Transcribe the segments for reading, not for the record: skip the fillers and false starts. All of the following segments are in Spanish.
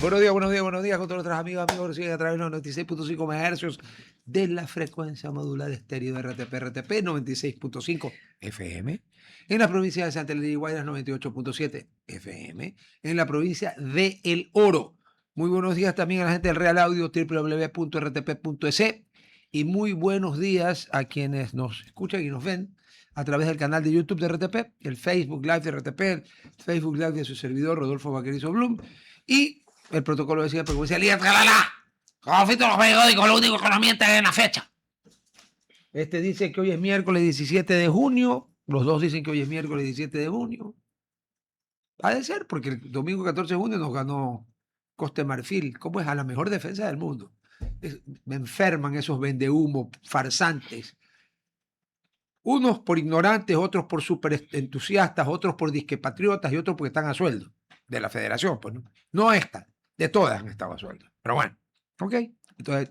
Buenos días con todos nuestros amigos, siguen a través de los 96.5 MHz de la frecuencia modulada estéreo de RTP 96.5 FM, en la provincia de Santa Elena y Guayas 98.7 FM, en la provincia de El Oro. Muy buenos días también a la gente del Real Audio, www.rtp.es, y muy buenos días a quienes nos escuchan y nos ven a través del canal de YouTube de RTP, el Facebook Live de RTP, el Facebook Live de su servidor Rodolfo Vaquerizo Blum, y el protocolo decía, porque decía, líder, como fito los periódicos, lo único que no mienten es la fecha. Este dice que hoy es miércoles 17 de junio, los dos dicen que hoy es miércoles 17 de junio. Ha de ser, porque el domingo 14 de junio nos ganó Costa de Marfil. ¿Cómo es? A la mejor defensa del mundo. Me enferman esos vendehumo farsantes. Unos por ignorantes, otros por súper entusiastas, otros por disquepatriotas y otros porque están a sueldo de la federación. Pues no están. De todas han estado a sueldo. Pero bueno, ok. Entonces,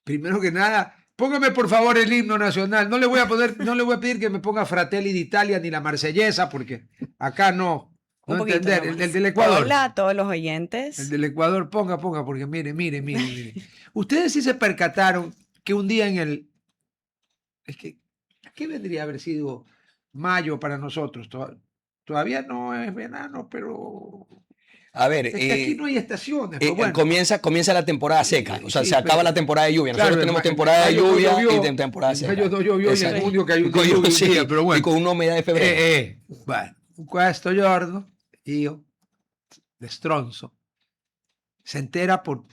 primero que nada, póngame por favor el himno nacional. No le voy a pedir que me ponga Fratelli d'Italia ni la Marsellesa, porque acá no entender. El del Ecuador. Hola a todos los oyentes. El del Ecuador, ponga, porque mire. Ustedes sí se percataron que un día en el... Es que, ¿qué vendría a haber sido mayo para nosotros? Todavía no es verano, pero... A ver, es que aquí no hay estaciones. Pues bueno. comienza la temporada seca, o sea, Sí, se acaba la temporada de lluvia. Nosotros tenemos temporada de lluvia y temporada seca. En mayo no llovió y en junio que hay un día, pero bueno. Y con una humedad de febrero. Bueno, questo giorno io, destronzo, se entera por...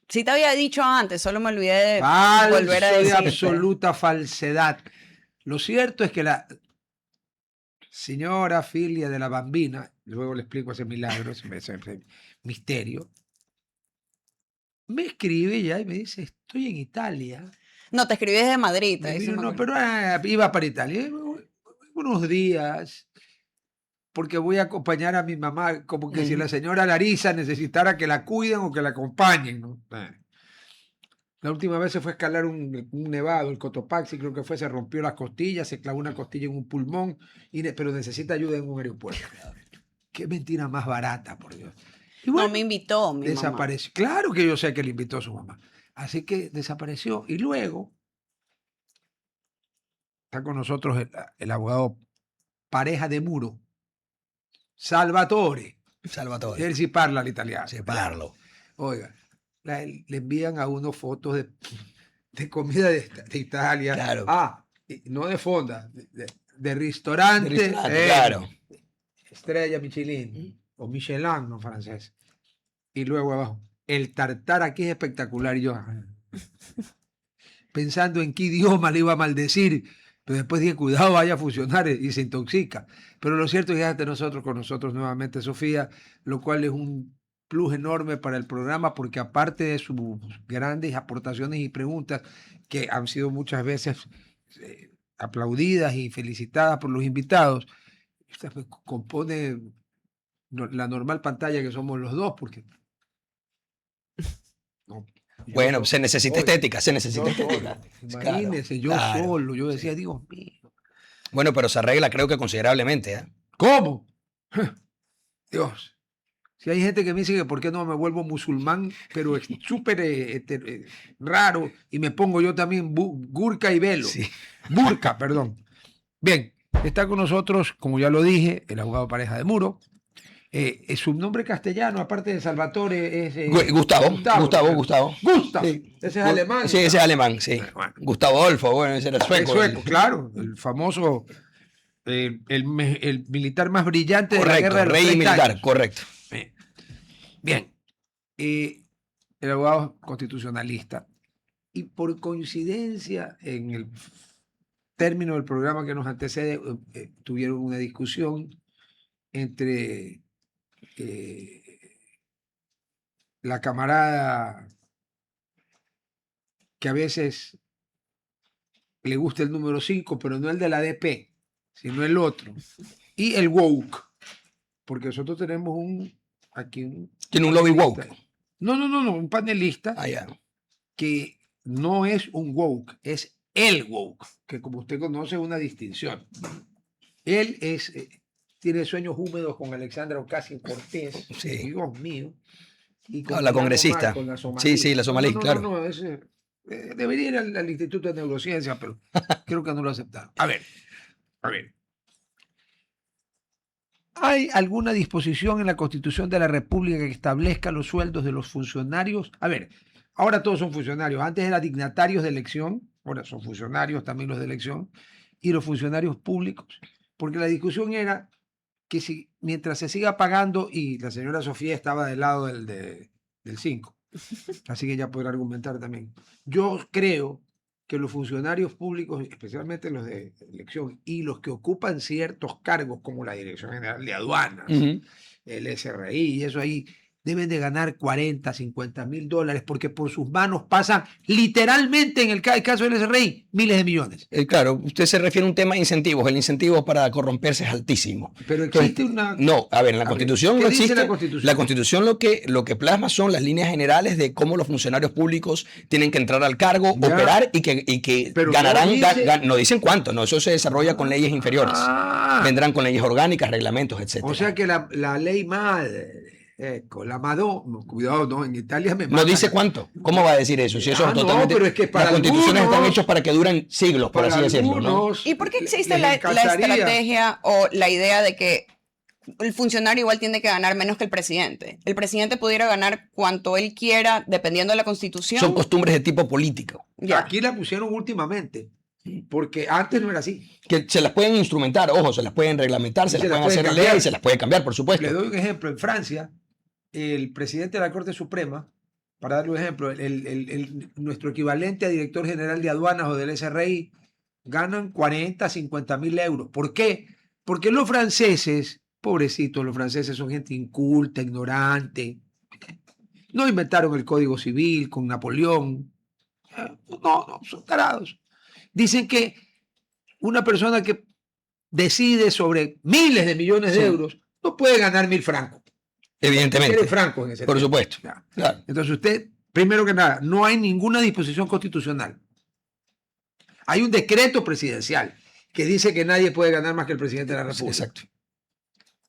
Sí te había dicho antes, solo me olvidé de Falso, volver a de decirte. absoluta falsedad. Lo cierto es que la señora Filia de la Bambina, luego le explico ese milagro, ese misterio, me escribe ya y me dice, estoy en Italia. No, te escribí desde Madrid. Pero iba para Italia. Unos días, porque voy a acompañar a mi mamá, como que si la señora Larisa necesitara que la cuiden o que la acompañen, ¿no? La última vez se fue a escalar un nevado, el Cotopaxi, creo que fue, se rompió las costillas, se clavó una costilla en un pulmón, pero necesita ayuda en un aeropuerto. Qué mentira más barata, por Dios. Y bueno, no me invitó mi desapareció. Mamá. Claro que yo sé que le invitó a su mamá. Así que desapareció. Y luego está con nosotros el abogado Pareja de Muro, Salvatore. Él sí parla l'italiano. Sí, parlo. Oiga, le envían a uno fotos de comida de Italia. Claro. No de fonda, de restaurante. Claro. Estrella Michelin o Michelin, no francés. Y luego abajo, el tartar aquí es espectacular. Y yo, pensando en qué idioma le iba a maldecir, pero después dije, cuidado, vaya a funcionar y se intoxica. Pero lo cierto es que ya está con nosotros nuevamente Sofía, lo cual es un plus enorme para el programa, porque aparte de sus grandes aportaciones y preguntas, que han sido muchas veces aplaudidas y felicitadas por los invitados, usted compone la normal pantalla que somos los dos, porque... No, bueno, se necesita estética. Imagínese, yo solo, yo decía, Dios mío. Bueno, pero se arregla creo que considerablemente. ¿Eh? ¿Cómo? Dios. Si hay gente que me dice que por qué no me vuelvo musulmán, pero es súper raro, y me pongo yo también burka y velo. Sí. Burka, perdón. Bien, está con nosotros, como ya lo dije, el abogado Pareja de Muro. Su nombre castellano, aparte de Salvatore, es Gustavo. Gustav. Sí. Ese es alemán. Sí, ese es alemán, sí. Bueno. Gustavo Adolfo, bueno, ese era el sueco. Claro, el famoso, el militar más brillante de la guerra de los rey 30 militar, años. correcto. Bien, el abogado constitucionalista. Y por coincidencia, en el término del programa que nos antecede, tuvieron una discusión entre la camarada que a veces le gusta el número 5, pero no el de la ADP, sino el otro, y el woke, porque nosotros tenemos ¿Tiene un lobby woke? No, un panelista que no es un woke, es el woke, que como usted conoce es una distinción. Él es tiene sueños húmedos con Alexandra Ocasio-Cortez. Sí. Dios mío. Y Ah, la congresista. Con la somalí. Sí, sí, la somalí, claro. No, debería ir al Instituto de Neurociencia, pero creo que no lo aceptaron. A ver. ¿Hay alguna disposición en la Constitución de la República que establezca los sueldos de los funcionarios? A ver, ahora todos son funcionarios. Antes eran dignatarios de elección, ahora son funcionarios también los de elección, y los funcionarios públicos. Porque la discusión era que si mientras se siga pagando, y la señora Sofía estaba del lado del 5, así que ella podrá argumentar también. Yo creo que los funcionarios públicos, especialmente los de elección, y los que ocupan ciertos cargos como la Dirección General de Aduanas, el SRI y eso ahí, deben de ganar 40, 50 mil dólares porque por sus manos pasan literalmente, en el caso del SRI, miles de millones. Claro, usted se refiere a un tema de incentivos. El incentivo para corromperse es altísimo. Pero existe una... No, a ver, en la Constitución ¿qué no dice existe. la Constitución? La Constitución lo que plasma son las líneas generales de cómo los funcionarios públicos tienen que entrar al cargo, Ya. operar y que Pero ganarán. no dice- No dicen cuánto, no, eso se desarrolla con leyes inferiores. Ah, Vendrán con leyes orgánicas, reglamentos, etc. o sea que la ley madre, la Madó, cuidado, no, en Italia me No matan. dice cuánto. ¿Cómo va a decir eso? Si eso es No, totalmente. pero es que para las constituciones algunos- están hechas para que duren siglos, por Para así decirlo, ¿no? algunos ¿Y por qué existe les la encantaría- estrategia o la idea de que el funcionario igual tiene que ganar menos que el presidente? El presidente pudiera ganar cuanto él quiera dependiendo de la Constitución. Son costumbres de tipo político. Ya. Aquí la pusieron últimamente, porque antes no era así. Que se las pueden instrumentar, ojo, se las pueden reglamentar, se Y las se las pueden hacer pueden ley cambiar. y se las puede cambiar, por supuesto. Le doy un ejemplo. En Francia, el presidente de la Corte Suprema, para darle un ejemplo, nuestro equivalente a director general de aduanas o del SRI, ganan 40, 50 mil euros. ¿Por qué? Porque los franceses, pobrecitos, los franceses son gente inculta, ignorante. No inventaron el Código Civil con Napoleón. No, son tarados. Dicen que una persona que decide sobre miles de millones de Sí. euros no puede ganar 1.000 francos. Evidentemente. Quiere francos en ese Por tema. supuesto. Ya. Claro. Entonces usted, primero que nada, no hay ninguna disposición constitucional. Hay un decreto presidencial que dice que nadie puede ganar más que el presidente de la República. Exacto.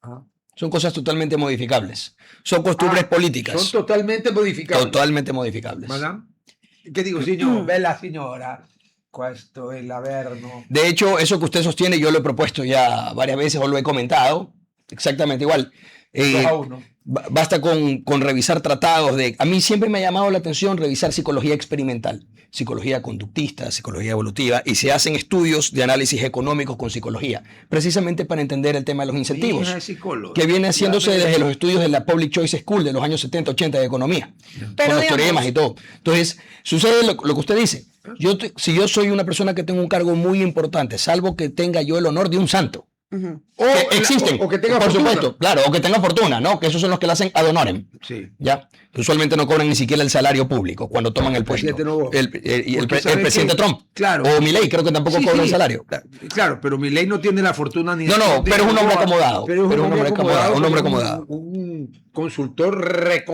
Ajá. Son cosas totalmente modificables. Son costumbres políticas. Son totalmente modificables. Totalmente modificables. Madame, ¿qué digo, señor? Ve la señora. Questo es el Averno. De hecho, eso que usted sostiene, yo lo he propuesto ya varias veces o lo he comentado. Exactamente igual. 2-1. Basta con revisar tratados de... A mí siempre me ha llamado la atención revisar psicología experimental, psicología conductista, psicología evolutiva, y se hacen estudios de análisis económicos con psicología, precisamente para entender el tema de los incentivos, Hija de psicólogo. que viene haciéndose Ya, desde los estudios de la Public Choice School de los años 70, 80 de economía, Pero con los digamos- teoremas y todo. Entonces, sucede lo que usted dice. Si yo soy una persona que tengo un cargo muy importante, salvo que tenga yo el honor de un santo, Ujú. O, que existen, o que tenga por fortuna. supuesto, claro, o que tenga fortuna, ¿no? Que esos son los que la hacen ad honorem. Sí. ¿Ya? Que usualmente no cobran ni siquiera el salario público cuando toman el puesto. presidente no- El porque ¿sabe presidente qué? Trump. Claro. O Milei, creo que tampoco Sí, cobra sí. el salario. Claro, pero mi ley no tiene la fortuna ni... No, no, pero es un hombre acomodado. Pero es un hombre acomodado. Un hombre porque acomodado. Un consultor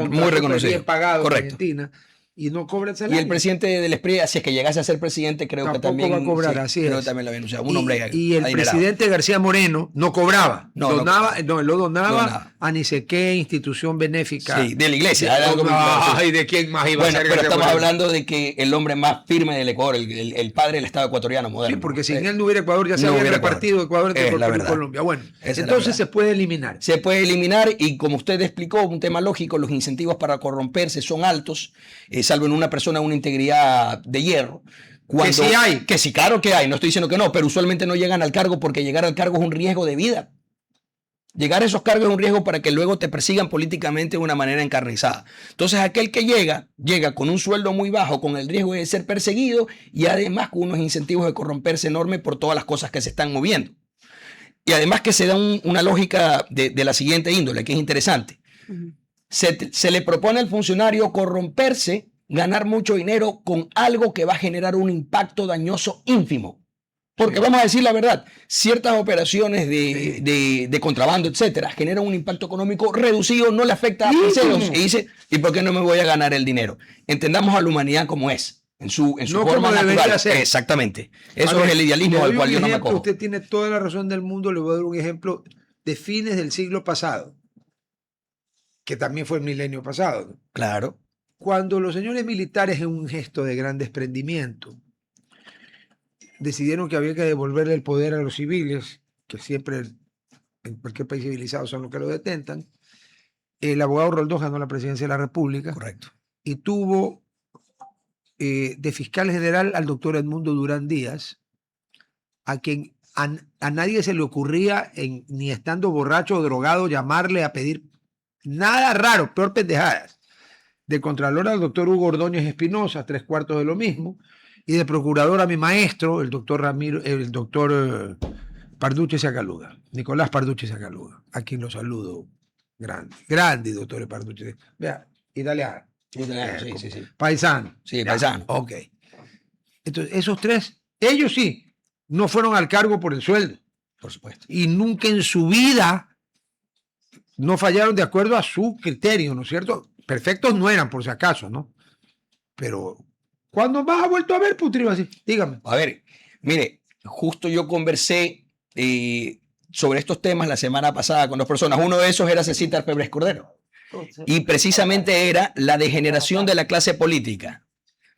Muy reconocido. bien pagado Correcto. en Argentina y no cobra el Y salario. el presidente del SPRI, si es que llegase a ser presidente, creo que Tampoco también va a cobrar, sí, así creo es. que también lo ven. O sea, un hombre Y el adinerado. presidente García Moreno no cobraba. No, no donaba, cobraba. no, él lo donaba Donaba. a ni sé qué institución benéfica. Sí, de la iglesia. Era algo muy claro, sí. Ay, ¿de quién más iba Bueno, a ser pero García estamos Moreno? hablando de que el hombre más firme del Ecuador, el padre del Estado ecuatoriano moderno. Sí, porque sin él no hubiera Ecuador, ya se no había hubiera repartido Ecuador entre Es la Perú y verdad. Colombia. Bueno, Esa es la entonces verdad. se puede eliminar. Se puede eliminar y como usted explicó, un tema lógico, los incentivos para corromperse son altos, salvo en una persona una integridad de hierro. Que sí hay. Que sí, claro que hay, no estoy diciendo que no, pero usualmente no llegan al cargo porque llegar al cargo es un riesgo de vida. Llegar a esos cargos es un riesgo para que luego te persigan políticamente de una manera encarnizada. Entonces aquel que llega con un sueldo muy bajo, con el riesgo de ser perseguido y además con unos incentivos de corromperse enormes por todas las cosas que se están moviendo. Y además que se da una lógica de la siguiente índole, que es interesante. Ujú. Se le propone al funcionario corromperse, ganar mucho dinero con algo que va a generar un impacto dañoso ínfimo. Porque vamos a decir la verdad, ciertas operaciones de contrabando, etcétera, generan un impacto económico reducido, no le afecta a terceros. Y dice, ¿y por qué no me voy a ganar el dinero? Entendamos a la humanidad como es, en su No forma como debería natural. ser. Exactamente. A Eso ver, es el idealismo le doy al cual un yo no me ejemplo, acojo. Usted tiene toda la razón del mundo. Le voy a dar un ejemplo de fines del siglo pasado, que también fue el milenio pasado, ¿no? Claro. Cuando los señores militares, en un gesto de gran desprendimiento, decidieron que había que devolverle el poder a los civiles, que siempre en cualquier país civilizado son los que lo detentan, el abogado Roldós ganó la presidencia de la República. Correcto. Y tuvo de fiscal general al doctor Edmundo Durán Díaz, a quien a nadie se le ocurría, ni estando borracho o drogado, llamarle a pedir nada raro, peor pendejadas. De contralor al doctor Hugo Ordóñez Espinosa, 3/4 de lo mismo, y de procurador a mi maestro, el doctor Parducci Sacaluga, Nicolás Parducci Sacaluga, a quien lo saludo. Grande, doctor Parducci. Vea, italiano. Sí. Paisano. Sí, paisano. Ok. Entonces, esos tres, ellos sí, no fueron al cargo por el sueldo. Por supuesto. Y nunca en su vida no fallaron de acuerdo a su criterio, ¿no es cierto? Perfectos no eran, por si acaso, ¿no? Pero, ¿cuándo más ha vuelto a ver Putriba así? Dígame. A ver, mire, justo yo conversé sobre estos temas la semana pasada con dos personas. Uno de esos era Cecita Pérez Cordero. Y precisamente era la degeneración de la clase política.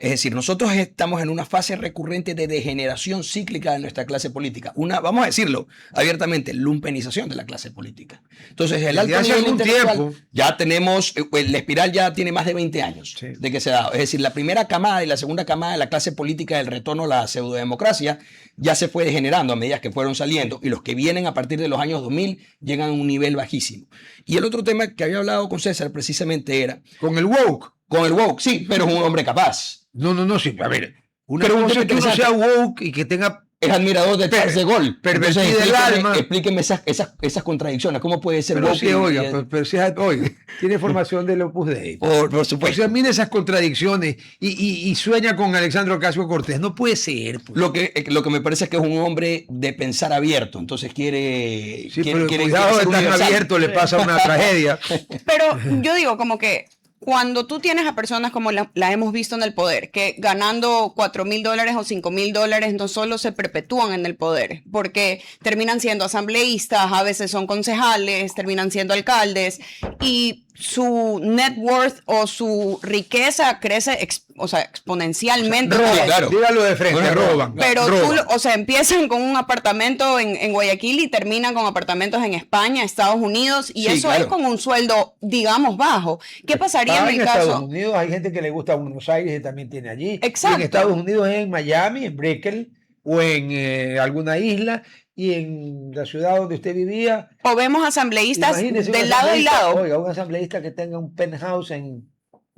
Es decir, nosotros estamos en una fase recurrente de degeneración cíclica de nuestra clase política. Vamos a decirlo abiertamente, lumpenización de la clase política. Entonces, el alto hace nivel algún intelectual, tiempo. ya tenemos, la espiral ya tiene más de 20 años Sí. de que se da. Es decir, la primera camada y la segunda camada de la clase política del retorno a la pseudodemocracia ya se fue degenerando a medida que fueron saliendo, y los que vienen a partir de los años 2000 llegan a un nivel bajísimo. Y el otro tema que había hablado con César precisamente era Con el woke. con el woke, sí, pero es un hombre capaz. No, sí. A ver, una Pero un cosa tema es que uno interesante. sea woke y que tenga... Es admirador de Charles de Gaulle. pervertida Entonces, el alma. Explíqueme esas contradicciones. ¿Cómo puede ser Pero woke sí, y- oiga, y- pero sí, oiga, tiene formación del Opus Dei. por O supuesto. sea, mire esas contradicciones y sueña con Alexandre Ocasio Cortés. No puede ser. Pues. Lo que me parece es que es un hombre de pensar abierto. Entonces quiere. Sí, quiere- pero quiere- cuidado, quiere ser de tan universal. abierto le pasa una tragedia. Pero yo digo como que cuando tú tienes a personas como la hemos visto en el poder, que ganando $4,000 o $5,000 no solo se perpetúan en el poder, porque terminan siendo asambleístas, a veces son concejales, terminan siendo alcaldes, y su net worth o su riqueza crece exponencialmente. Roban, Pues, claro. Dígalo de frente, Bueno, roban. pero roban. empiezan con un apartamento en Guayaquil y terminan con apartamentos en España, Estados Unidos, y Sí, eso claro. es con un sueldo, digamos, bajo. ¿Qué pasaría en el Estados caso? Unidos hay gente que le gusta Buenos Aires y también tiene allí. Exacto. Y en Estados Unidos es en Miami, en Brickell o en alguna isla, y en la ciudad donde usted vivía. O vemos asambleístas Imagínese un de lado y asambleísta, lado. Oiga, un asambleísta que tenga un penthouse en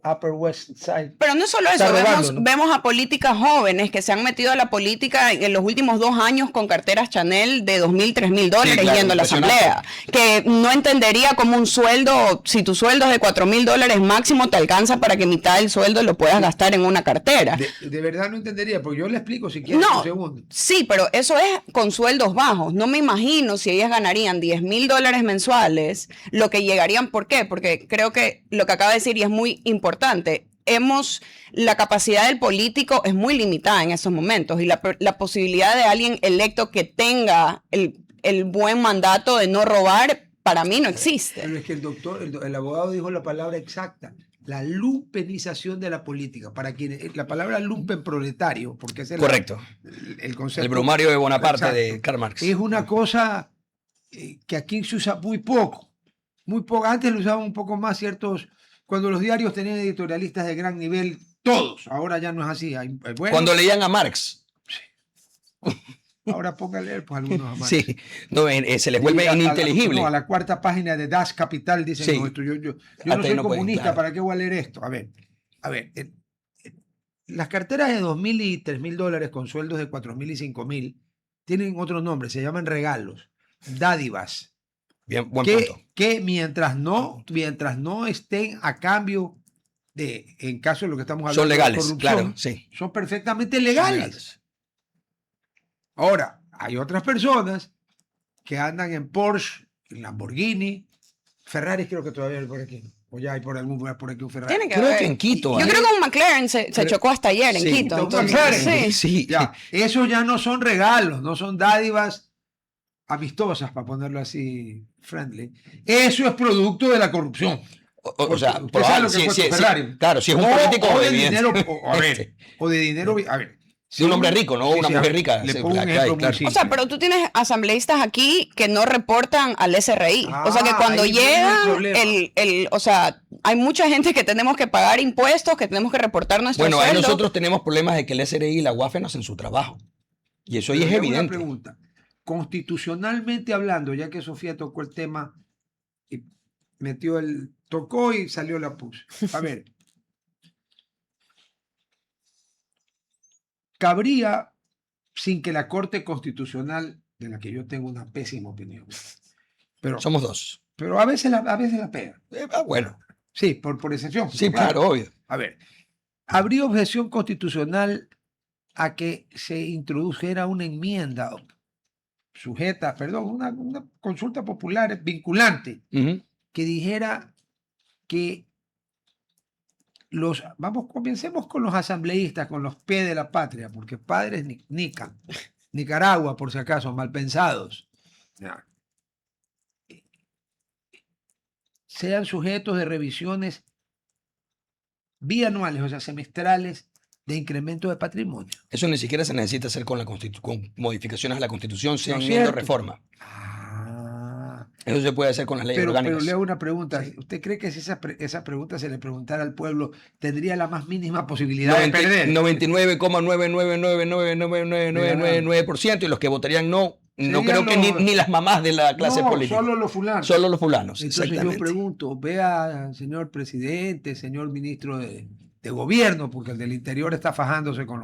Upper West Side. Pero no solo Está eso, robando, ¿no? vemos a políticas jóvenes que se han metido a la política en los últimos 2 años con carteras Chanel de $2,000, $3,000 Sí, claro, yendo a la impresionante. asamblea. Que no entendería como un sueldo, si tu sueldo es de $4,000 máximo, te alcanza para que mitad del sueldo lo puedas gastar en una cartera. De verdad no entendería, porque yo le explico si quiere No, un segundo. sí, pero eso es con sueldos bajos. No me imagino si ellas ganarían $10,000 mensuales, lo que llegarían. ¿Por qué? Porque creo que lo que acaba de decir y es muy importante. La capacidad del político es muy limitada en esos momentos y la posibilidad de alguien electo que tenga el buen mandato de no robar, para mí no existe. Pero es que el abogado dijo la palabra exacta, la lumpenización de la política. Para quienes, la palabra lumpen proletario, porque es Correcto. el concepto. El brumario de Bonaparte Exacto. de Karl Marx. Es una cosa que aquí se usa muy poco. Muy poco. Antes lo usaban un poco más ciertos, cuando los diarios tenían editorialistas de gran nivel, todos. Ahora ya no es así. Hay buenos, Cuando leían a Marx. ahora ponga a leer pues algunos a Marx. Sí. No, se les vuelve Y ininteligible. a la 4ª página de Das Capital dicen, Sí. no, esto, yo no Hasta soy ahí no pueden, comunista, claro. ¿para qué voy a leer esto? A ver, las carteras de $2,000 y $3,000 con sueldos de $4,000 y $5,000 tienen otro nombre, se llaman regalos, dádivas, Bien, buen punto. que mientras no estén a cambio de, en caso de lo que estamos hablando Son legales, de corrupción, claro, sí. son perfectamente legales. Ahora, hay otras personas que andan en Porsche, en Lamborghini, Ferrari creo que todavía hay por aquí. O ya hay por algún lugar por aquí un Ferrari. Tiene que Creo haber. que en Quito. Yo ¿eh? creo que un McLaren se Pero- chocó hasta ayer en Sí, Quito. un Entonces, McLaren. sí. Sí. Ya, esos ya no son regalos, no son dádivas amistosas, para ponerlo así, friendly, eso es producto de la corrupción. O sea, Usted sabe lo que cuesta Ferrari. claro, si es un político o de evidente. dinero, a ver, o de dinero, a ver. Si un hombre rico, no una sí, mujer rica. Le Sí, pongo un claro, ejemplo muy claro. simple. O sea, pero tú tienes asambleístas aquí que no reportan al SRI. O sea, que cuando ahí viene el llegan, problema. o sea, hay mucha gente que tenemos que pagar impuestos, que tenemos que reportar nuestro Bueno, ahí sueldo. nosotros tenemos problemas de que el SRI y la UAFE no hacen su trabajo. Y eso ahí Pero es le hago evidente. Una pregunta. Constitucionalmente hablando, ya que Sofía tocó el tema y tocó y salió la puso. A ver, cabría, sin que la Corte Constitucional, de la que yo tengo una pésima opinión, pero, Somos dos. pero a veces la pega. Bueno, Sí, por excepción. sí, claro, obvio. A ver, ¿habría objeción constitucional a que se introdujera una enmienda sujeta, perdón, una consulta popular vinculante Ujú. que dijera que comencemos con los asambleístas, con los P de la patria, porque padres Nicaragua, por si acaso, mal pensados, ya, sean sujetos de revisiones bianuales, o sea, semestrales, de incremento de patrimonio. Eso ni siquiera se necesita hacer con con modificaciones a la Constitución, sea ¿No es enmienda o cierto? reforma. Ah, Eso se puede hacer con las leyes pero orgánicas. le hago una pregunta. ¿Usted cree que si esa pregunta se le preguntara al pueblo, tendría la más mínima posibilidad de perder? 99,9999999% y los que votarían no Serían creo que ni las mamás de la clase No, política. solo los fulanos. Solo los fulanos, Entonces yo exactamente. pregunto, vea, señor presidente, señor ministro de gobierno, porque el del interior está fajándose con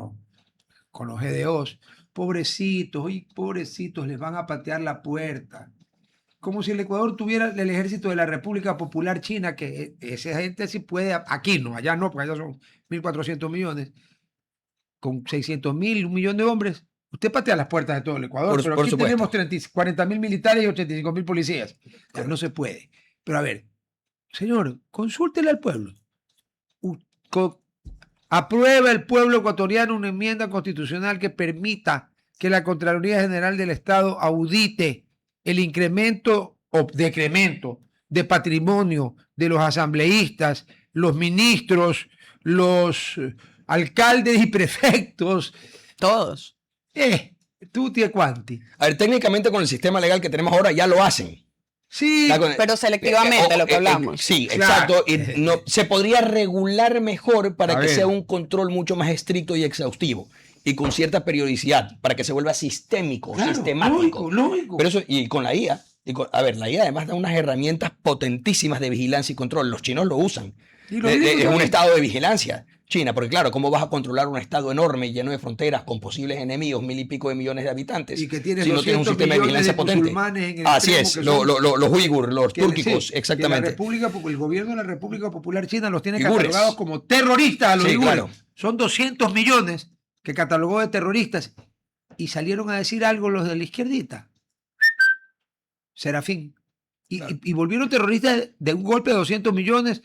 los GDOs. Pobrecitos, oye, pobrecitos, les van a patear la puerta. Como si el Ecuador tuviera el ejército de la República Popular China, que esa gente sí puede, aquí no, allá no, porque allá son 1.400 millones, con 600.000, 1 millón de hombres. Usted patea las puertas de todo el Ecuador, pero Por aquí supuesto. tenemos 40.000 militares y 85.000 policías. Ya, no se puede. Pero a ver, señor, consúltele al pueblo. ¿Aprueba el pueblo ecuatoriano una enmienda constitucional que permita que la Contraloría General del Estado audite el incremento o decremento de patrimonio de los asambleístas, los ministros, los alcaldes y prefectos? Todos. Tutti e quanti. A ver, técnicamente con el sistema legal que tenemos ahora ya lo hacen. Sí, Pero selectivamente, lo que hablamos. Sí, Claro. exacto. Y se podría regular mejor para A que ver. sea un control mucho más estricto y exhaustivo y con cierta periodicidad para que se vuelva sistémico, claro, sistemático. lógico. Pero eso, y con la IA, a ver, la IA además da unas herramientas potentísimas de vigilancia y control. Los chinos lo usan. Y los Es gringos un también. estado de vigilancia. China, porque claro, ¿cómo vas a controlar un estado enorme, lleno de fronteras, con posibles enemigos, 1.000 y pico de millones de habitantes? Y que tiene si no tienes un 200 sistema de millones vigilancia de potente. musulmanes en el Así extremo es, que son- los uigur, los que- túrquicos, sí, exactamente. que el gobierno de la República Popular China los tiene Uigures. catalogados como terroristas a los Sí, uigures. claro. Son 200 millones que catalogó de terroristas y salieron a decir algo los de la izquierdita. Serafín. Y volvieron terroristas de un golpe de 200 millones.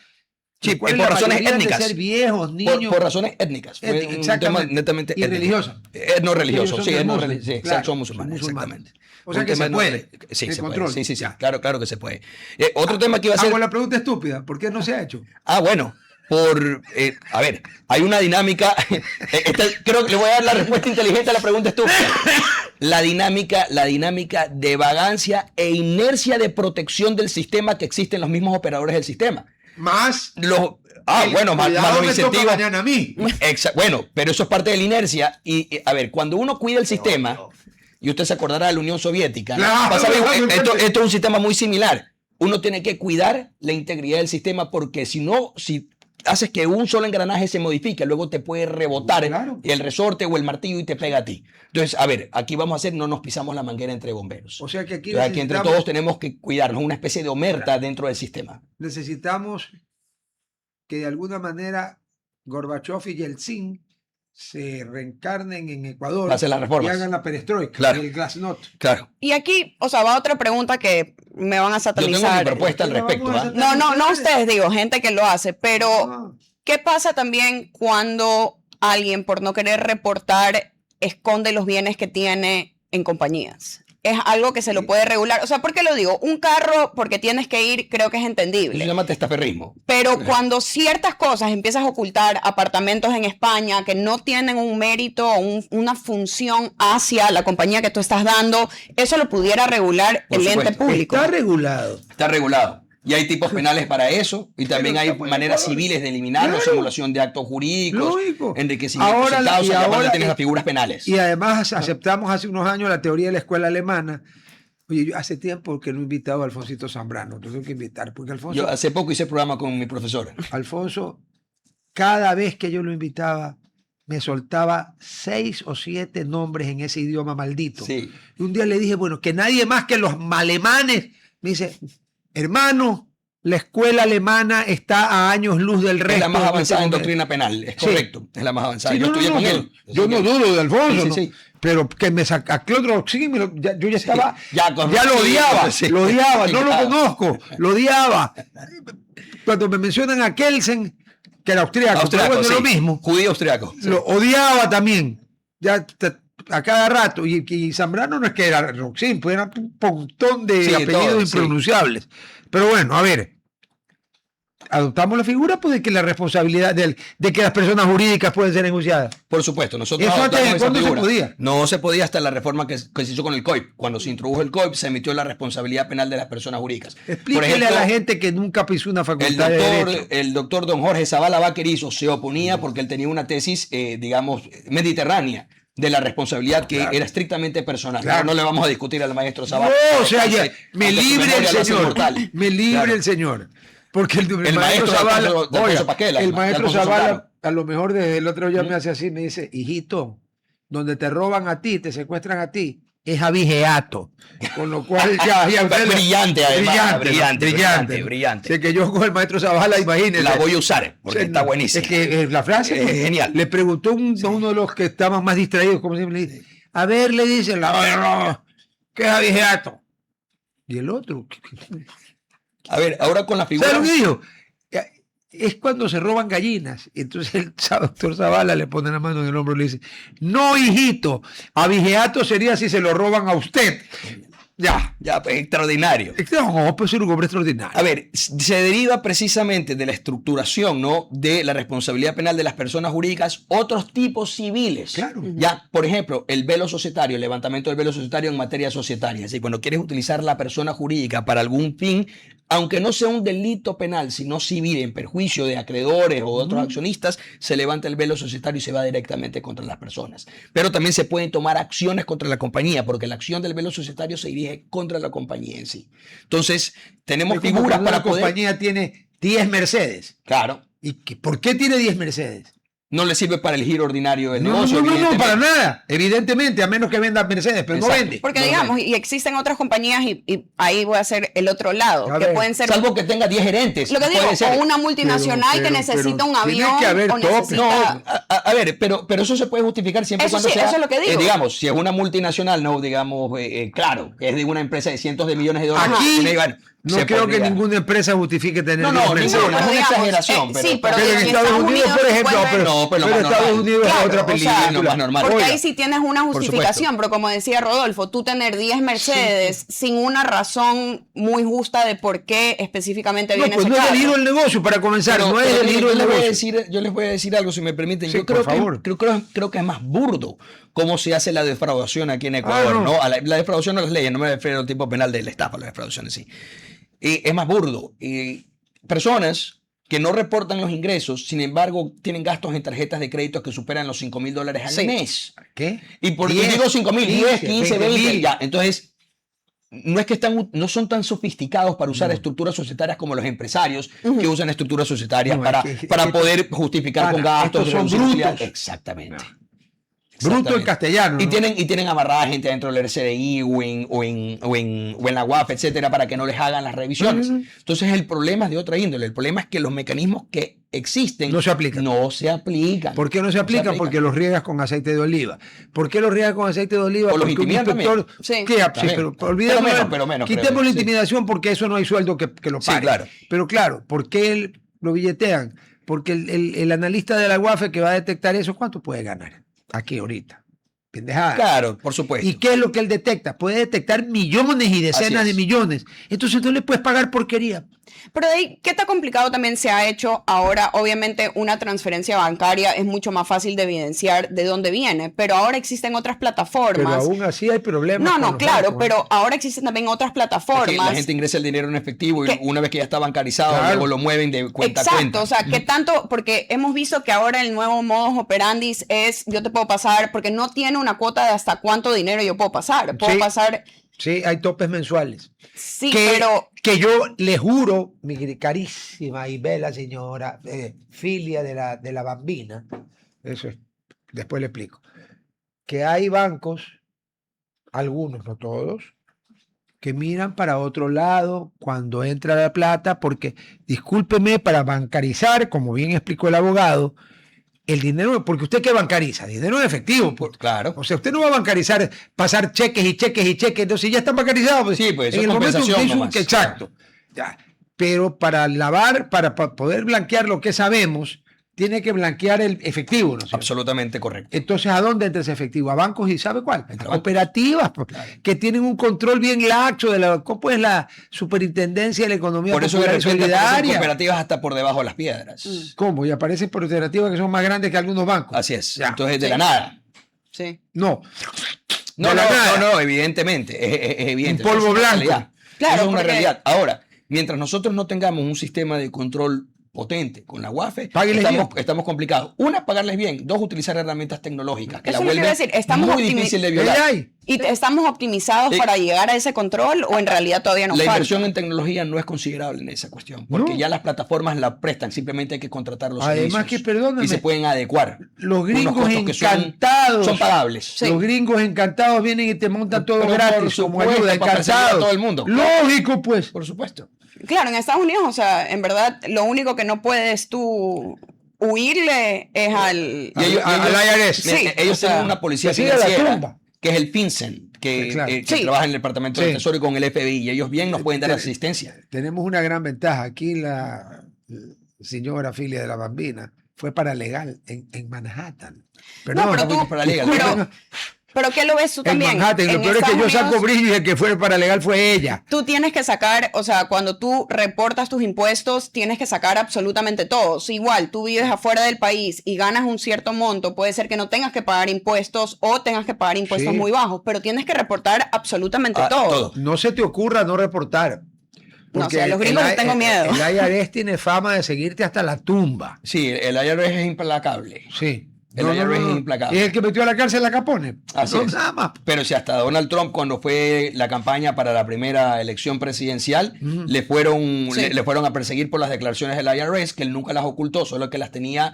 Sí, los cuales por la razones mayoría han de étnicas. ser viejos, niños. Por razones étnicas. Fue un Exactamente. tema netamente Y étnico. religioso. No religioso, Ellos sí, son no musulmanes, religioso. Sí, claro, exacto, son musulmanes, son musulmanes. exactamente. O sea Un que tema se puede. Sí, el se control. puede. Sí, Ya. claro que se puede. Otro tema que iba a ser. Hago la pregunta estúpida. ¿Por qué no se ha hecho? Bueno, a ver, hay una dinámica. Creo que le voy a dar la respuesta inteligente a la pregunta estúpida. La dinámica de vagancia e inercia de protección del sistema que existen los mismos operadores del sistema. Más. Bueno, más cuidado, los me toca incentivos. mañana a mí. Bueno, pero eso es parte de la inercia. A ver, cuando uno cuida el sistema, y usted se acordará de la Unión Soviética, ¿no? Claro, Pasa bien, claro, esto es un sistema muy similar. Uno tiene que cuidar la integridad del sistema porque si no, si haces que un solo engranaje se modifique, luego te puede rebotar Claro. el resorte o el martillo y te pega a ti. Entonces, a ver, aquí vamos a hacer, no nos pisamos la manguera entre bomberos. O sea que aquí Entonces, aquí entre todos tenemos que cuidarnos, una especie de omerta dentro del sistema. necesitamos que de alguna manera Gorbachev y Yeltsin se reencarnen en Ecuador Hacen las y reformas. hagan la perestroika, Claro. el glasnost. Claro. Y aquí, o sea, va otra pregunta que me van a Yo tengo satanizar. mi propuesta al Pero respecto. vamos a ¿ah? hacer- No ustedes, digo, gente que lo hace, pero Ah, ¿qué pasa también cuando alguien, por no querer reportar, esconde los bienes que tiene en compañías? es algo que se lo puede regular. O sea, ¿por qué lo digo? Un carro, porque tienes que ir, creo que es Eso se entendible. llama testaferrismo. Pero cuando ciertas cosas empiezas a ocultar, apartamentos en España que no tienen un mérito o una función hacia la compañía que tú estás dando, eso lo pudiera regular Por el ente supuesto. público. Está regulado. Está regulado. Y hay tipos penales para eso. Y también hay maneras civiles de eliminarlo, Claro. simulación de actos jurídicos, Lógico. enriquecimiento Ahora, sin causa, y ya cuando ahora- tienes las figuras penales. Y además aceptamos hace unos años la teoría de la escuela alemana. Oye, yo hace tiempo que no he invitado a Alfonsito Zambrano, lo tengo que invitar, porque Alfonso, Yo hace poco hice programa con mi profesor. Alfonso, cada vez que yo lo invitaba, me soltaba 6 o 7 nombres en ese idioma maldito. Sí. Y un día le dije, bueno, que nadie más que los alemanes, me dice, hermano, la escuela alemana está a años luz del resto. Es la más de avanzada en nuestro- doctrina penal. Es Sí. correcto. Es la más avanzada. Sí, Yo no, estudié no, con no, él. yo no dudo de Alfonso, Sí, ¿no? sí. Pero que me saca Clotro, sí, yo ya estaba, Ya ya, con- lo odiaba, sí. lo odiaba, no lo Claro. conozco, lo odiaba. Cuando me mencionan a Kelsen, que era austríaco, pero bueno, sí. lo mismo, Judío austriaco. Sí. lo odiaba también, a cada rato. Y Zambrano no es que era Roxín, pues era un montón de Sí, apellidos todo, sí. impronunciables. Pero bueno, a ver. Adoptamos la figura pues, de que la responsabilidad de que las personas jurídicas pueden ser enjuiciadas. Por supuesto, nosotros ¿Eso antes adoptamos de esa cuándo se figura. podía? No se podía hasta la reforma que se hizo con el COIP. Cuando se introdujo el COIP, se emitió la responsabilidad penal de las personas jurídicas. Explíquele a la gente que nunca pisó una facultad de derecho. El doctor don Jorge Zavala Vaquerizo se oponía porque él tenía una tesis, digamos, mediterránea de la responsabilidad que Claro. era estrictamente personal. Claro. No le vamos a discutir al maestro Zavala. No, o sea, ya, me Ante su libre el memoria lo hace señor. inmortal. Me libre Claro. el señor. Porque el maestro maestro de Zavala, Alfonso- de Alfonso oiga, Paquela, el de maestro Alfonso Zavala, Solano. a lo mejor desde el otro día me hace así, me dice, hijito, donde te roban a ti, te secuestran a ti, es abigeato. Con lo cual ya usted le- Brillante, además, brillante. Sé que yo con el maestro Zavala, imagínese. La voy a usar porque Sí, está buenísima. Es que la frase Es genial. Le preguntó a uno de los que estaban más distraídos, como siempre le dice, a ver, le dice, ¿qué es abigeato? Y el otro, A ver, ahora con la figura. ¿sabes lo que dijo? Es cuando se roban gallinas. Y entonces el doctor Zavala le pone la mano en el hombro y le dice, no, hijito, abigeato sería si se lo roban a usted. Ya. Ya, pues, extraordinario. No, pues es un hombre extraordinario. A ver, se deriva precisamente de la estructuración, ¿no? De la responsabilidad penal de las personas jurídicas, otros tipos civiles. Claro. Ya, por ejemplo, el velo societario, el levantamiento del velo societario en materia societaria. Es decir, cuando quieres utilizar la persona jurídica para algún fin, aunque no sea un delito penal, sino civil, en perjuicio de acreedores o de otros accionistas, se levanta el velo societario y se va directamente contra las personas. Pero también se pueden tomar acciones contra la compañía, porque la acción del velo societario se dirige contra la compañía en sí. Entonces, tenemos Es como figuras cuando para una poder... compañía tiene 10 Mercedes. Claro, ¿Por qué tiene 10 Mercedes? no le sirve para el giro ordinario del No, negocio. no, evidentemente. para nada. Evidentemente, a menos que venda Mercedes, pero no Exacto. vende. Porque No, digamos, no. y existen otras compañías, y ahí voy a hacer el otro lado, A que ver, pueden ser Salvo que tenga 10 gerentes. lo que digo, puede ser. o una multinacional Pero- que necesita un tiene avión que haber o tope. necesita... No, a ver, pero eso se puede justificar siempre y Eso cuando sí, sea, eso es lo que digo. digamos, si es una multinacional, no, digamos, claro, que es de una empresa de cientos de millones de dólares. Aquí bueno, no se creo podría. que ninguna empresa justifique tener No, 10 no, Mercedes. ninguna, es una digamos, exageración. sí, pero Pero en en Estados Unidos, por se ejemplo, puede ver- No, pero lo más Estados normal. Unidos Claro, es otra o sea, película. lo más normal. Porque Oiga, ahí sí tienes una supuesto. justificación, pero como decía Rodolfo, tú tener 10 Mercedes sin una razón muy justa de por qué específicamente no, viene pues ese no es carro. el giro del negocio, para comenzar, no es el giro del negocio. Yo les voy a decir algo, si me permiten. Sí, Yo por creo favor. creo que es más burdo cómo se hace la defraudación aquí en Ecuador. no. ¿no? A la defraudación a las leyes, no me refiero al tipo penal de la estafa, la defraudación en sí. Es más burdo. Personas que no reportan los ingresos, sin embargo, tienen gastos en tarjetas de crédito que superan los $5,000 al Sí. mes. ¿Qué? Y por 10, digo 5,000, 10, 15, 20, 20,000. ya. Entonces, no son tan sofisticados para usar estructuras societarias como los empresarios que usan estructuras societarias No, para, es que- para esto- poder justificar con Pana, gastos. estos son reducir utilidades. brutos. Exactamente. Bruto en Exactamente. castellano. Y ¿no? tienen amarrada gente dentro del RCDI o en la UAF, etcétera, para que no les hagan las revisiones. Entonces, el problema es de otra índole. El problema es que los mecanismos que existen No se aplican. No se aplican. ¿Por qué no se aplican? Porque los riegas con aceite de oliva. ¿Por qué los riegas con aceite de oliva? O los Porque un intimidan inspector... también. Sí. ¿Qué? Sí, También. pero olvidemos, Pero menos, quitemos creo. la Sí. intimidación porque eso no hay sueldo que lo Sí, pague. claro. Pero claro, ¿por qué lo billetean? Porque el analista de la UAFE que va a detectar eso, ¿cuánto puede ganar? Aquí ahorita. Pendejada. Claro, por supuesto. ¿Y qué es lo que él detecta? Puede detectar millones y decenas Así de es. millones. Entonces tú le puedes pagar porquería. Pero de ahí, ¿qué tan complicado también se ha hecho ahora? Obviamente una transferencia bancaria es mucho más fácil de evidenciar de dónde viene, pero ahora existen otras Pero plataformas. aún así hay problemas. No, con no, los claro, bancos, pero ahora existen también otras Es que plataformas. la gente ingresa el dinero en efectivo y Que- una vez que ya está bancarizado, Claro. luego lo mueven de cuenta a Exacto, cuenta. o sea, ¿qué tanto? Porque hemos visto que ahora el nuevo modus operandi es, yo te puedo pasar, porque no tiene una cuota de hasta cuánto dinero yo puedo pasar. Puedo Sí. pasar, Sí, hay topes mensuales. sí, que, pero que yo le juro, mi carísima y bella señora, filia de la Bambina, eso es, después le explico, que hay bancos, algunos, no todos, que miran para otro lado cuando entra la plata, porque, discúlpeme, para bancarizar, como bien explicó el abogado, el dinero, porque usted qué bancariza, dinero en efectivo, pues. Claro. O sea, usted no va a bancarizar, pasar cheques y cheques y cheques, entonces ya están bancarizados. Pues, Sí, pues, en eso el es momento compensación que hizo un- nomás. exacto. Ya. Pero para lavar, para poder blanquear lo que sabemos, tiene que blanquear el efectivo, ¿no es cierto? Absolutamente correcto. Entonces, ¿a dónde entra ese efectivo? A bancos y ¿sabe cuál? Entre A bancos. cooperativas, pues, que tienen un control bien laxo de la, ¿cómo es la superintendencia de la economía Por eso de popular y repente aparecen solidaria? cooperativas hasta por debajo de las piedras. ¿Cómo? Y aparecen cooperativas que son más grandes que algunos bancos. Así es. Ya. Entonces, de Sí. la nada. sí. No. No, De la nada. no, evidentemente. Es evidente. Un polvo Eso es una blanco. realidad. Claro, Eso es una porque- realidad. Ahora, mientras nosotros no tengamos un sistema de control potente con la UAFE, Páguenles estamos complicados. Una, pagarles bien. Dos, utilizar herramientas tecnológicas que Eso la es lo que iba a vuelven decir, estamos muy optimi- difícil de ¿Qué violar. hay? ¿Y estamos optimizados para llegar a ese control o en realidad todavía nos La falta? inversión en tecnología no es considerable en esa cuestión, porque No. ya las plataformas la prestan, simplemente hay que contratar los Además servicios. que, perdóname, y se pueden adecuar. Los Unos gringos costos que encantados. son pagables. Sí. Los gringos encantados vienen y te montan todo Pero gratis por como supuesto, ayuda, para perseguir a encantados. todo el mundo. Lógico, pues. Por supuesto. Claro, en Estados Unidos, o sea, en verdad, lo único que no puedes tú huirle es al... Y ellos, al IRS. Sí, ellos o sea, tienen una policía que siga la financiera, tumba. que es el FinCEN, que, Sí, claro. que Sí. trabaja en el Departamento Sí. del Tesoro y con el FBI, y ellos bien nos pueden dar Te- asistencia. Tenemos una gran ventaja. Aquí la señora Filia de la Bambina fue paralegal en Manhattan. No, pero tú- paralegal. Pero ¿qué lo ves tú en también? Manhattan. Lo En peor es que yo Estados saco Unidos, brillo y el que fue paralegal fue ella. tú tienes que sacar, o sea, cuando tú reportas tus impuestos, tienes que sacar absolutamente todo. Si igual tú vives afuera del país y ganas un cierto monto, puede ser que no tengas que pagar impuestos o tengas que pagar impuestos Sí. muy bajos, pero tienes que reportar absolutamente todo. Todo. No se te ocurra no reportar. No, o sea, los gringos les tengo miedo. El IRS tiene fama de seguirte hasta la tumba. Sí, el IRS es implacable. Sí. El IRS es implacable. Y es el que metió a la cárcel a Capone. Así No, es. nada más. Pero si hasta Donald Trump, cuando fue la campaña para la primera elección presidencial, Ujú. le fueron Sí. le fueron a perseguir por las declaraciones del IRS, que él nunca las ocultó, solo que las tenía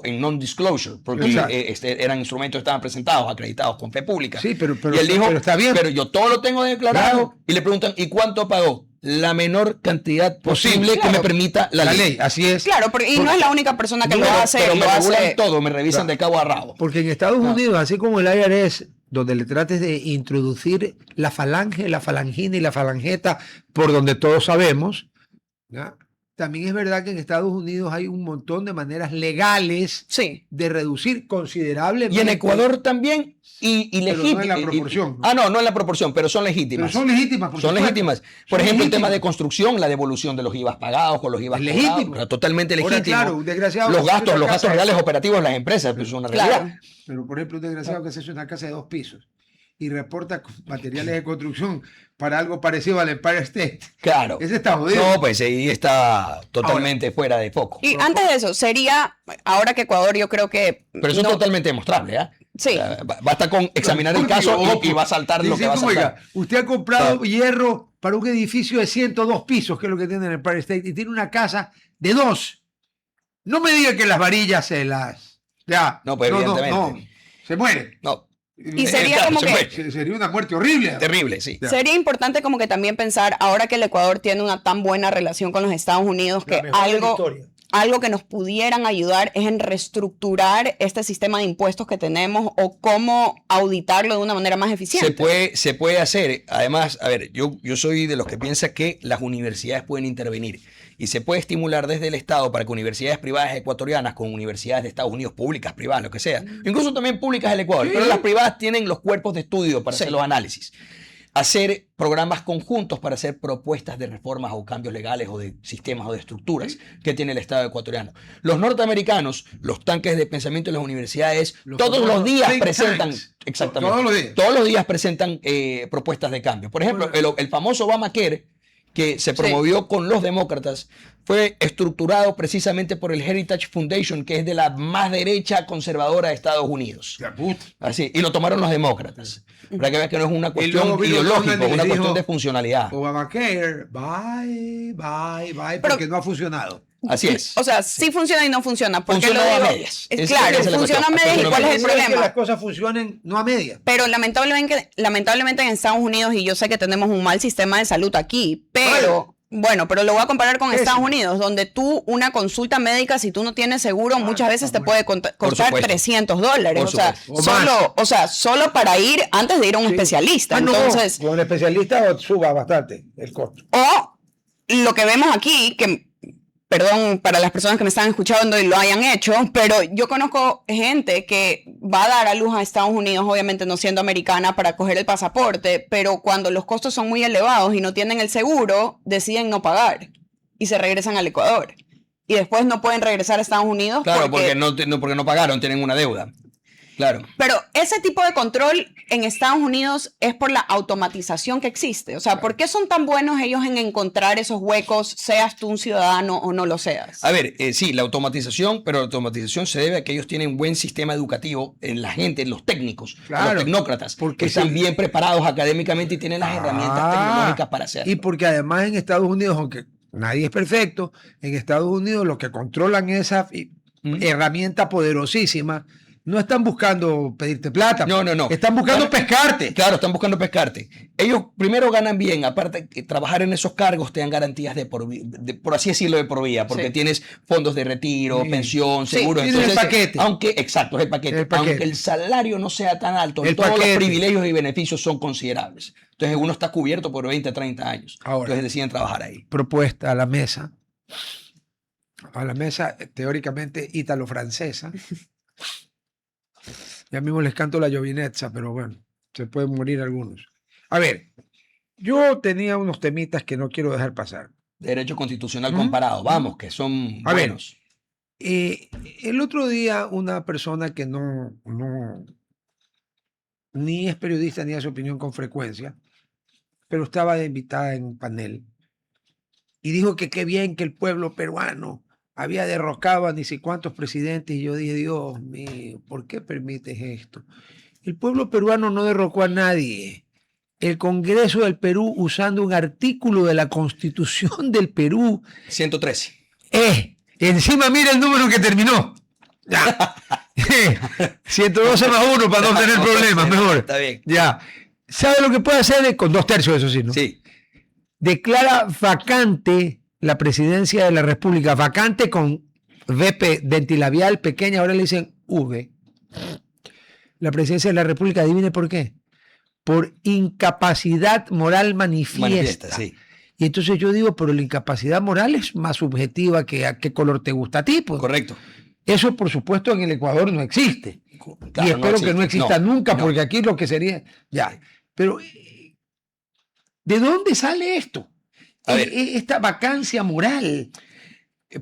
en non-disclosure, porque Exacto. eran instrumentos que estaban presentados, acreditados con fe pública. Sí, pero y él dijo, pero está bien. pero yo todo lo tengo declarado. Claro. Y le preguntan, ¿y cuánto pagó? La menor cantidad posible que Claro. me permita la ley. así es. Claro, y no es la única persona que Pero, lo hace. pero me lo regulan hace todo, me revisan de cabo a rabo. Porque en Estados Unidos, así como el IRS, donde le trates de introducir la falange, la falangina y la falangeta por donde todos sabemos, ¿ya? También es verdad que en Estados Unidos hay un montón de maneras legales Sí. de reducir considerablemente. Y en Ecuador también, y Pero no legítimas. en la proporción. No en la proporción, pero son Pero legítimas. son legítimas, por Son supuesto. legítimas. Por Son ejemplo, el tema de legítimas. construcción, la devolución de los IVAs pagados con los IVAs Es cobrados, legítimo. claro, totalmente Ahora, legítimo. claro, un desgraciado los que hace gastos, una los casa gastos de- reales operativos de las empresas, pues es una realidad. Claro. Pero, por ejemplo, un desgraciado que se hace una casa de 2 pisos y reporta materiales de construcción para algo parecido al Empire State. Claro. Ese está jodido. No, pues ahí está totalmente fuera de foco. Y antes de eso, sería, ahora que Ecuador yo creo que... Pero eso no- es totalmente demostrable, ¿ah? Sí. O sea, basta con examinar el Porque, caso ojo, y va a saltar lo que va a diciendo, saltar. oiga, usted ha comprado Claro. hierro para un edificio de 102 pisos, que es lo que tiene en el Empire State, y tiene una casa de 2. No me diga que las varillas se las... Ya. No, pues, evidentemente. Se muere. No, Y sería como se que- fue. Sería una muerte horrible. Terrible, sí. Ya. Sería importante como que también pensar, ahora que el Ecuador tiene una tan buena relación con los Estados Unidos, La que mejor de la algo, historia. algo que nos pudieran ayudar es en reestructurar este sistema de impuestos que tenemos o cómo auditarlo de una manera más eficiente. Se puede hacer. Además, a ver, yo soy de los que piensa que las universidades pueden intervenir. y se puede estimular desde el Estado para que universidades privadas ecuatorianas con universidades de Estados Unidos, públicas, privadas, lo que sea, incluso también públicas del Ecuador, pero las privadas tienen los cuerpos de estudio para hacer los análisis. Hacer programas conjuntos para hacer propuestas de reformas o cambios legales o de sistemas o de estructuras que tiene el Estado ecuatoriano. Los norteamericanos, los tanques de pensamiento de las universidades, todos los días presentan, exactamente, todos los días presentan propuestas de cambio. Por ejemplo, el famoso Obamacare, que se promovió con los demócratas, fue estructurado precisamente por el Heritage Foundation, que es de la más derecha conservadora de Estados Unidos. Así, y lo tomaron los demócratas. Para que vean que no es una cuestión ideológica, es una cuestión de funcionalidad. Obamacare, bye, porque no ha funcionado. Así es. O sea, sí funciona y no funciona. Porque funciona lo digo, a medias. Claro, funciona a medias. ¿Y cuál es el problema? Que las cosas funcionen no a medias. Pero lamentablemente en Estados Unidos, y yo sé que tenemos un mal sistema de salud aquí, pero... Bueno, pero lo voy a comparar con Estados Unidos, donde tú una consulta médica, si tú no tienes seguro, muchas veces te puede costar $300. O sea, solo para ir antes de ir a un especialista. Entonces, con un especialista suba bastante el costo. O lo que vemos aquí, que perdón para las personas que me están escuchando y lo hayan hecho, pero yo conozco gente que va a dar a luz a Estados Unidos, obviamente no siendo americana, para coger el pasaporte, pero cuando los costos son muy elevados y no tienen el seguro, deciden no pagar y se regresan al Ecuador. Y después no pueden regresar a Estados Unidos. Claro, porque no pagaron, tienen una deuda. Claro. Pero ese tipo de control en Estados Unidos es por la automatización que existe. O sea, ¿por qué son tan buenos ellos en encontrar esos huecos, seas tú un ciudadano o no lo seas? A ver, sí, la automatización, pero la automatización se debe a que ellos tienen un buen sistema educativo en la gente, en los técnicos, los tecnócratas, porque están bien preparados académicamente y tienen las herramientas tecnológicas para hacerlo. Y porque además en Estados Unidos, aunque nadie es perfecto, en Estados Unidos los que controlan esa herramienta poderosísima no están buscando pedirte plata. No. Están buscando pescarte. Claro, están buscando pescarte. Ellos primero ganan bien. Aparte, trabajar en esos cargos te dan garantías por así decirlo, de por vida. Porque tienes fondos de retiro, pensión, seguros. Tienes el paquete. Exacto, es el paquete. Aunque el salario no sea tan alto, todos los privilegios y beneficios son considerables. Entonces uno está cubierto por 20, 30 años. Ahora, entonces deciden trabajar ahí. Propuesta a la mesa teóricamente ítalo-francesa. Ya mismo les canto la llovinezza, pero bueno, se pueden morir algunos. A ver, yo tenía unos temitas que no quiero dejar pasar. Derecho constitucional comparado, vamos, que son buenos. El otro día una persona que no ni es periodista ni hace opinión con frecuencia, pero estaba de invitada en un panel y dijo que qué bien que el pueblo peruano había derrocado a ni sé cuántos presidentes, y yo dije, Dios mío, ¿por qué permites esto? El pueblo peruano no derrocó a nadie. El Congreso del Perú, usando un artículo de la Constitución del Perú. 113. Encima mira el número que terminó. Ya. 112 más 1 para no tener problemas, mejor. Está bien. Ya. ¿Sabe lo que puede hacer? Con 2/3, eso sí, ¿no? Sí. Declara vacante la presidencia de la República, vacante con VP, dentilabial pequeña, ahora le dicen V. La presidencia de la República, adivine por qué. Por incapacidad moral manifiesta. Sí. Y entonces yo digo, pero la incapacidad moral es más subjetiva que a qué color te gusta a ti. Pues. Correcto. Eso, por supuesto, en el Ecuador no existe. Claro, y espero que no exista nunca, porque aquí lo que sería... Ya. Pero, ¿de dónde sale esto? A ver, esta vacancia moral.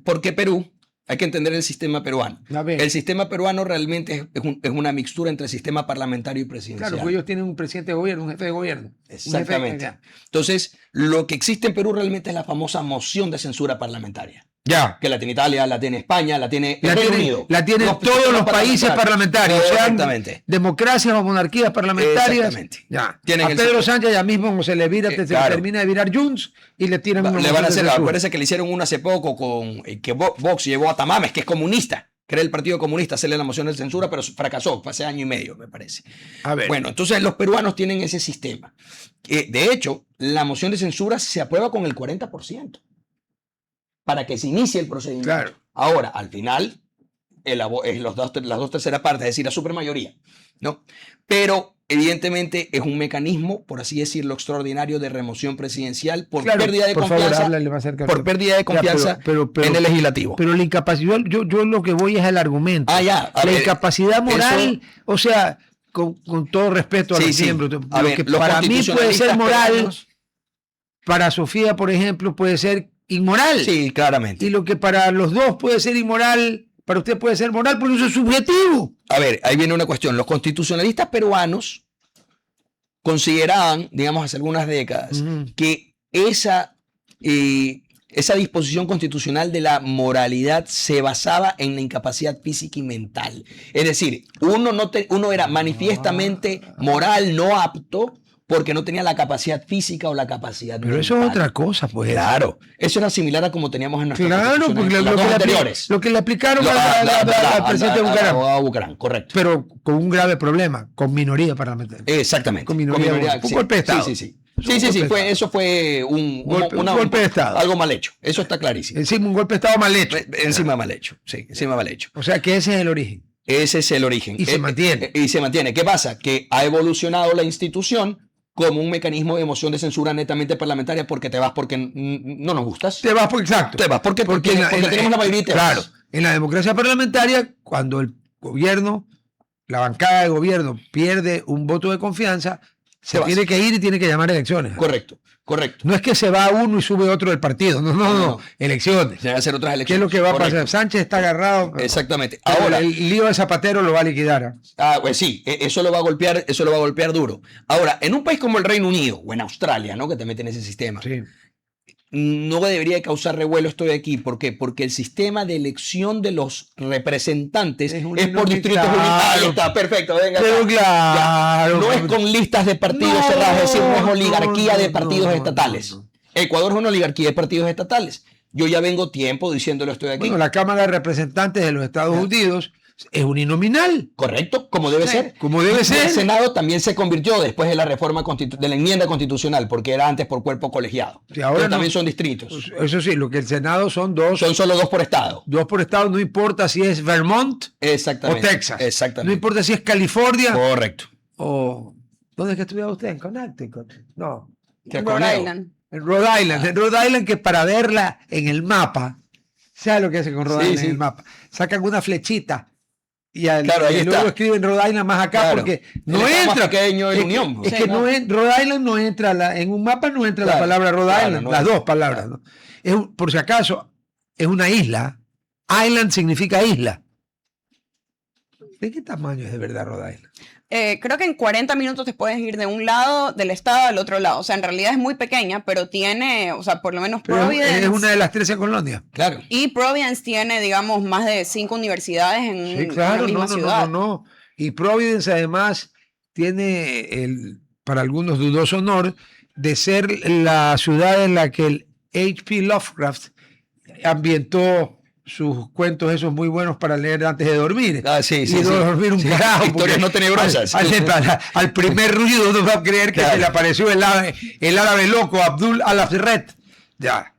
Porque Perú, hay que entender el sistema peruano. El sistema peruano realmente es una mixtura entre sistema parlamentario y presidencial. Claro, porque ellos tienen un presidente de gobierno, un jefe de gobierno. Exactamente. Entonces, lo que existe en Perú realmente es la famosa moción de censura parlamentaria. Ya. Que la tiene Italia, la tiene España, la tiene el Reino Unido. La tienen todos los países parlamentarios. Exactamente. Democracias o monarquías parlamentarias. Exactamente. Ya. A Pedro Sánchez ya mismo se le vira, se termina de virar Junts y le tiran una le van a hacer, acuérdense que le hicieron una hace poco con que Vox llevó a Tamames, que es comunista, que era el Partido Comunista, hacerle la moción de censura, pero fracasó, fue hace año y medio, me parece. A ver. Bueno, entonces los peruanos tienen ese sistema. De hecho, la moción de censura se aprueba con el 40%. Para que se inicie el procedimiento. Claro. Ahora, al final, las dos terceras partes, es decir, la supermayoría, ¿no? Pero evidentemente es un mecanismo, por así decirlo, extraordinario de remoción presidencial por Claro, pérdida de por favor, confianza, háblale más cerca. por pérdida de Ya, confianza pero- en el legislativo. Pero la incapacidad, yo lo que voy es al argumento. Ah, ya. A La ver, incapacidad moral, o sea, con todo respeto a Sí, los sí. miembros, A lo ver, que los para mí puede ser constitucionalistas moral, peruanos- para Sofía, por ejemplo, puede ser inmoral. Sí, claramente. Y lo que para los dos puede ser inmoral, para usted puede ser moral, porque eso es subjetivo. A ver, ahí viene una cuestión. Los constitucionalistas peruanos consideraban, digamos, hace algunas décadas, que esa disposición constitucional de la moralidad se basaba en la incapacidad física y mental. Es decir, uno era manifiestamente moral, no apto, porque no tenía la capacidad física o la capacidad Pero eso es mental. otra cosa, pues. Claro, eso era similar a como teníamos en nuestra Claro, constitución porque en las dos anteriores. lo que le aplicaron Lo- al presidente Bucaram, abogado Bucaram, correcto. pero con un grave problema, con minoría parlamentaria. Exactamente. Con minoría, un sí. golpe de Estado. Sí. Eso fue Golpe de Estado. algo mal hecho. Eso está clarísimo. Encima un golpe de Estado mal hecho. Encima mal hecho. Sí, encima mal hecho. O sea que ese es el origen. Ese es el origen. Y se mantiene. Y se mantiene. ¿Qué pasa? Que ha evolucionado la institución como un mecanismo de moción de censura netamente parlamentaria porque te vas porque no nos gustas. Te vas porque, exacto. Te vas porque tenemos la mayoría y te claro, vas. en la democracia parlamentaria, cuando el gobierno, la bancada de gobierno pierde un voto de confianza, se vas. tiene que ir y tiene que llamar a elecciones. Correcto. No es que se va uno y sube otro del partido. No. Elecciones. Se van a hacer otras elecciones. ¿Qué es lo que va a Correcto. pasar? Sánchez está agarrado. Exactamente. Pero Ahora, el lío de Zapatero lo va a liquidar. pues sí, eso lo va a golpear duro. Ahora, en un país como el Reino Unido o en Australia, ¿no? Que te meten ese sistema, Sí. no debería de causar revuelo esto de aquí. ¿Por qué? Porque el sistema de elección de los representantes Es es, un por distritos claro. unitarios. Ahí está, perfecto, venga. Pero acá. claro. No es con listas de partidos No, cerradas, es decir, no es oligarquía de partidos no, estatales. no. Ecuador es una oligarquía de partidos estatales. Yo ya vengo tiempo diciéndolo esto de aquí. Bueno, la Cámara de Representantes de los Estados Unidos es uninominal. Correcto, como debe ser. Como debe ser. El Senado también se convirtió después de la reforma de la enmienda constitucional, porque era antes por cuerpo colegiado. Sí, ahora Pero no. también son distritos. Eso sí, lo que el Senado son dos. Son solo dos por estado. Dos por estado, no importa si es Vermont o Exactamente. Texas. No Exactamente. importa si es California Correcto. o... ¿Dónde es que estudiaba usted? ¿En Connecticut? No. ¿Qué Rhode coneo? Island. En Rhode Island. En Rhode Island, que para verla en el mapa, ¿sabes lo que hacen con Rhode Sí, Island sí. en el mapa? Sacan una flechita y, Claro, ahí y luego está. escriben Rhode Island más acá Claro. porque El no estado más entra. pequeño de la Es Unión. que, es Sí, que ¿no? Rhode Island no entra, en un mapa no entra la Claro, palabra Rhode claro, Island, no las entra. dos palabras. ¿no? Por si acaso, es una isla. Island significa isla. ¿De qué tamaño es de verdad Rhode Island? Creo que en 40 minutos te puedes ir de un lado del estado al otro lado. O sea, en realidad es muy pequeña, pero tiene, o sea, por lo menos Pero Providence. es una de las 13 colonias. Claro. Y Providence tiene, digamos, más de 5 universidades en Sí, claro, la misma ciudad. no. Y Providence además tiene para algunos dudoso honor de ser la ciudad en la que el H.P. Lovecraft ambientó sus cuentos esos muy buenos para leer antes de dormir. Ah, sí, sí, y no sí. dormir un Sí, carajo. historias porque no tenebrosas. Al primer ruido no va a creer que Claro. se le apareció el árabe loco Abdul al-Azret. Ya.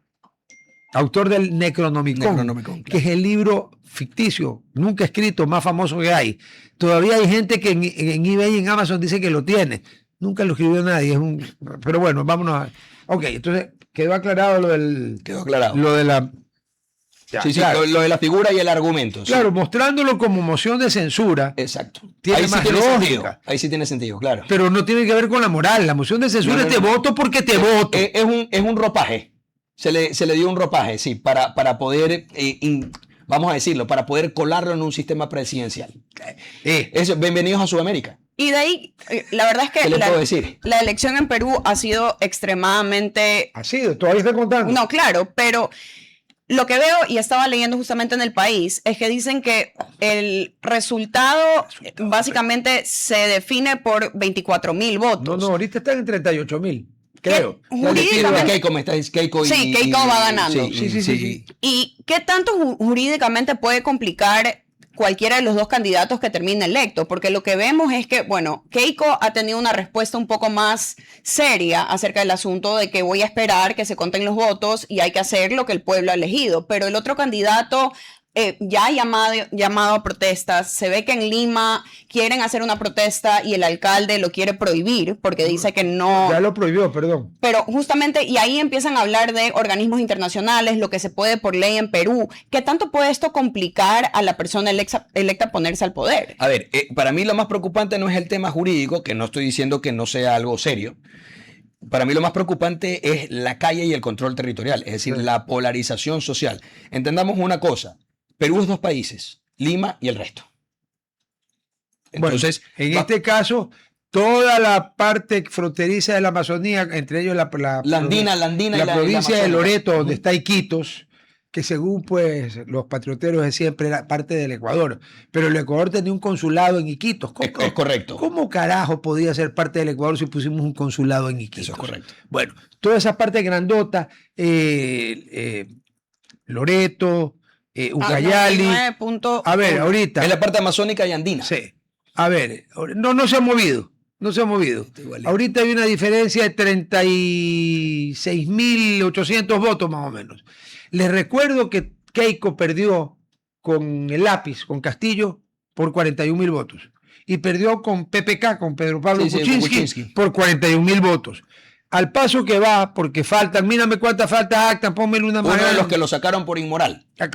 Autor del Necronomicon, Necronomicon, que es el libro ficticio, nunca escrito, más famoso que hay. Todavía hay gente que en eBay y en Amazon dice que lo tiene. Nunca lo escribió nadie. Pero bueno, vámonos a... Ok, entonces quedó aclarado lo del... Quedó aclarado. Lo de la... Ya, Sí, claro. lo de la figura y el argumento. sí. Claro, mostrándolo como moción de censura, Exacto. Tiene Ahí sí más tiene lógica. sentido. Ahí sí tiene sentido, claro. pero no tiene que ver con la moral. La moción de censura No, no, es te no. voto porque te voto. Es un ropaje. Se le dio un ropaje, sí, para poder, vamos a decirlo, para poder colarlo en un sistema presidencial. Bienvenidos a Sudamérica. Y de ahí, la verdad es ¿Qué que le puedo decir? la elección en Perú ha sido extremadamente... Ha sido, todavía está contando. No, claro, pero lo que veo, y estaba leyendo justamente en El País, es que dicen que el resultado básicamente se define por 24,000 votos. No, ahorita están en 38,000, creo. Jurídicamente- Keiko, me está diciendo Keiko Sí, Keiko va ganando. Sí. ¿Y qué tanto jurídicamente puede complicar cualquiera de los dos candidatos que termine electo? Porque lo que vemos es que, bueno, Keiko ha tenido una respuesta un poco más seria acerca del asunto de que voy a esperar que se conten los votos y hay que hacer lo que el pueblo ha elegido. Pero el otro candidato ya ha llamado a protestas. Se ve que en Lima quieren hacer una protesta y el alcalde lo quiere prohibir porque dice que no. Ya lo prohibió, perdón. Pero justamente, y ahí empiezan a hablar de organismos internacionales, lo que se puede por ley en Perú. ¿Qué tanto puede esto complicar a la persona electa a ponerse al poder? A ver, para mí lo más preocupante no es el tema jurídico, que no estoy diciendo que no sea algo serio. Para mí lo más preocupante es la calle y el control territorial, es decir, la polarización social. Entendamos una cosa, Perú es 2 países, Lima y el resto. Entonces, bueno, en este caso, toda la parte fronteriza de la Amazonía, entre ellos la andina y la provincia de amazónica. Loreto, donde está Iquitos, que según pues los patrioteros de siempre era parte del Ecuador, pero el Ecuador tenía un consulado en Iquitos. Es correcto. ¿Cómo carajo podía ser parte del Ecuador si pusimos un consulado en Iquitos? Eso es correcto. Bueno, toda esa parte grandota, Loreto, Ucayali. 99.1. A ver, ahorita. Es la parte amazónica y andina. Sí. A ver, no se ha movido. No se ha movido. Ahorita hay una diferencia de 36.800 votos más o menos. Les recuerdo que Keiko perdió con el lápiz, con Castillo, por 41.000 votos. Y perdió con PPK, con Pedro Pablo Kuczynski, por 41.000 votos. Al paso que va, porque faltan, mírame cuántas faltas actas, pónmele una mano. Uno de los que lo sacaron por inmoral. A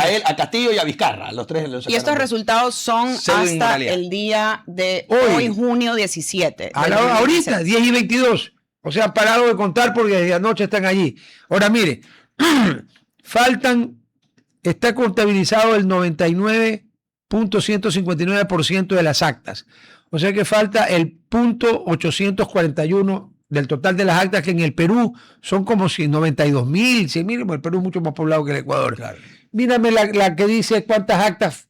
él, a Castillo y a Vizcarra, los 3 los sacaron. Y estos resultados son hasta el día de hoy, junio 17. Ahorita, 10 y 22. O sea, han parado de contar porque desde anoche están allí. Ahora, mire, está contabilizado el 99.159% de las actas. O sea que falta el 0.841 del total de las actas, que en el Perú son como 92.000, 100.000, el Perú es mucho más poblado que el Ecuador. Claro. Mírame la que dice cuántas actas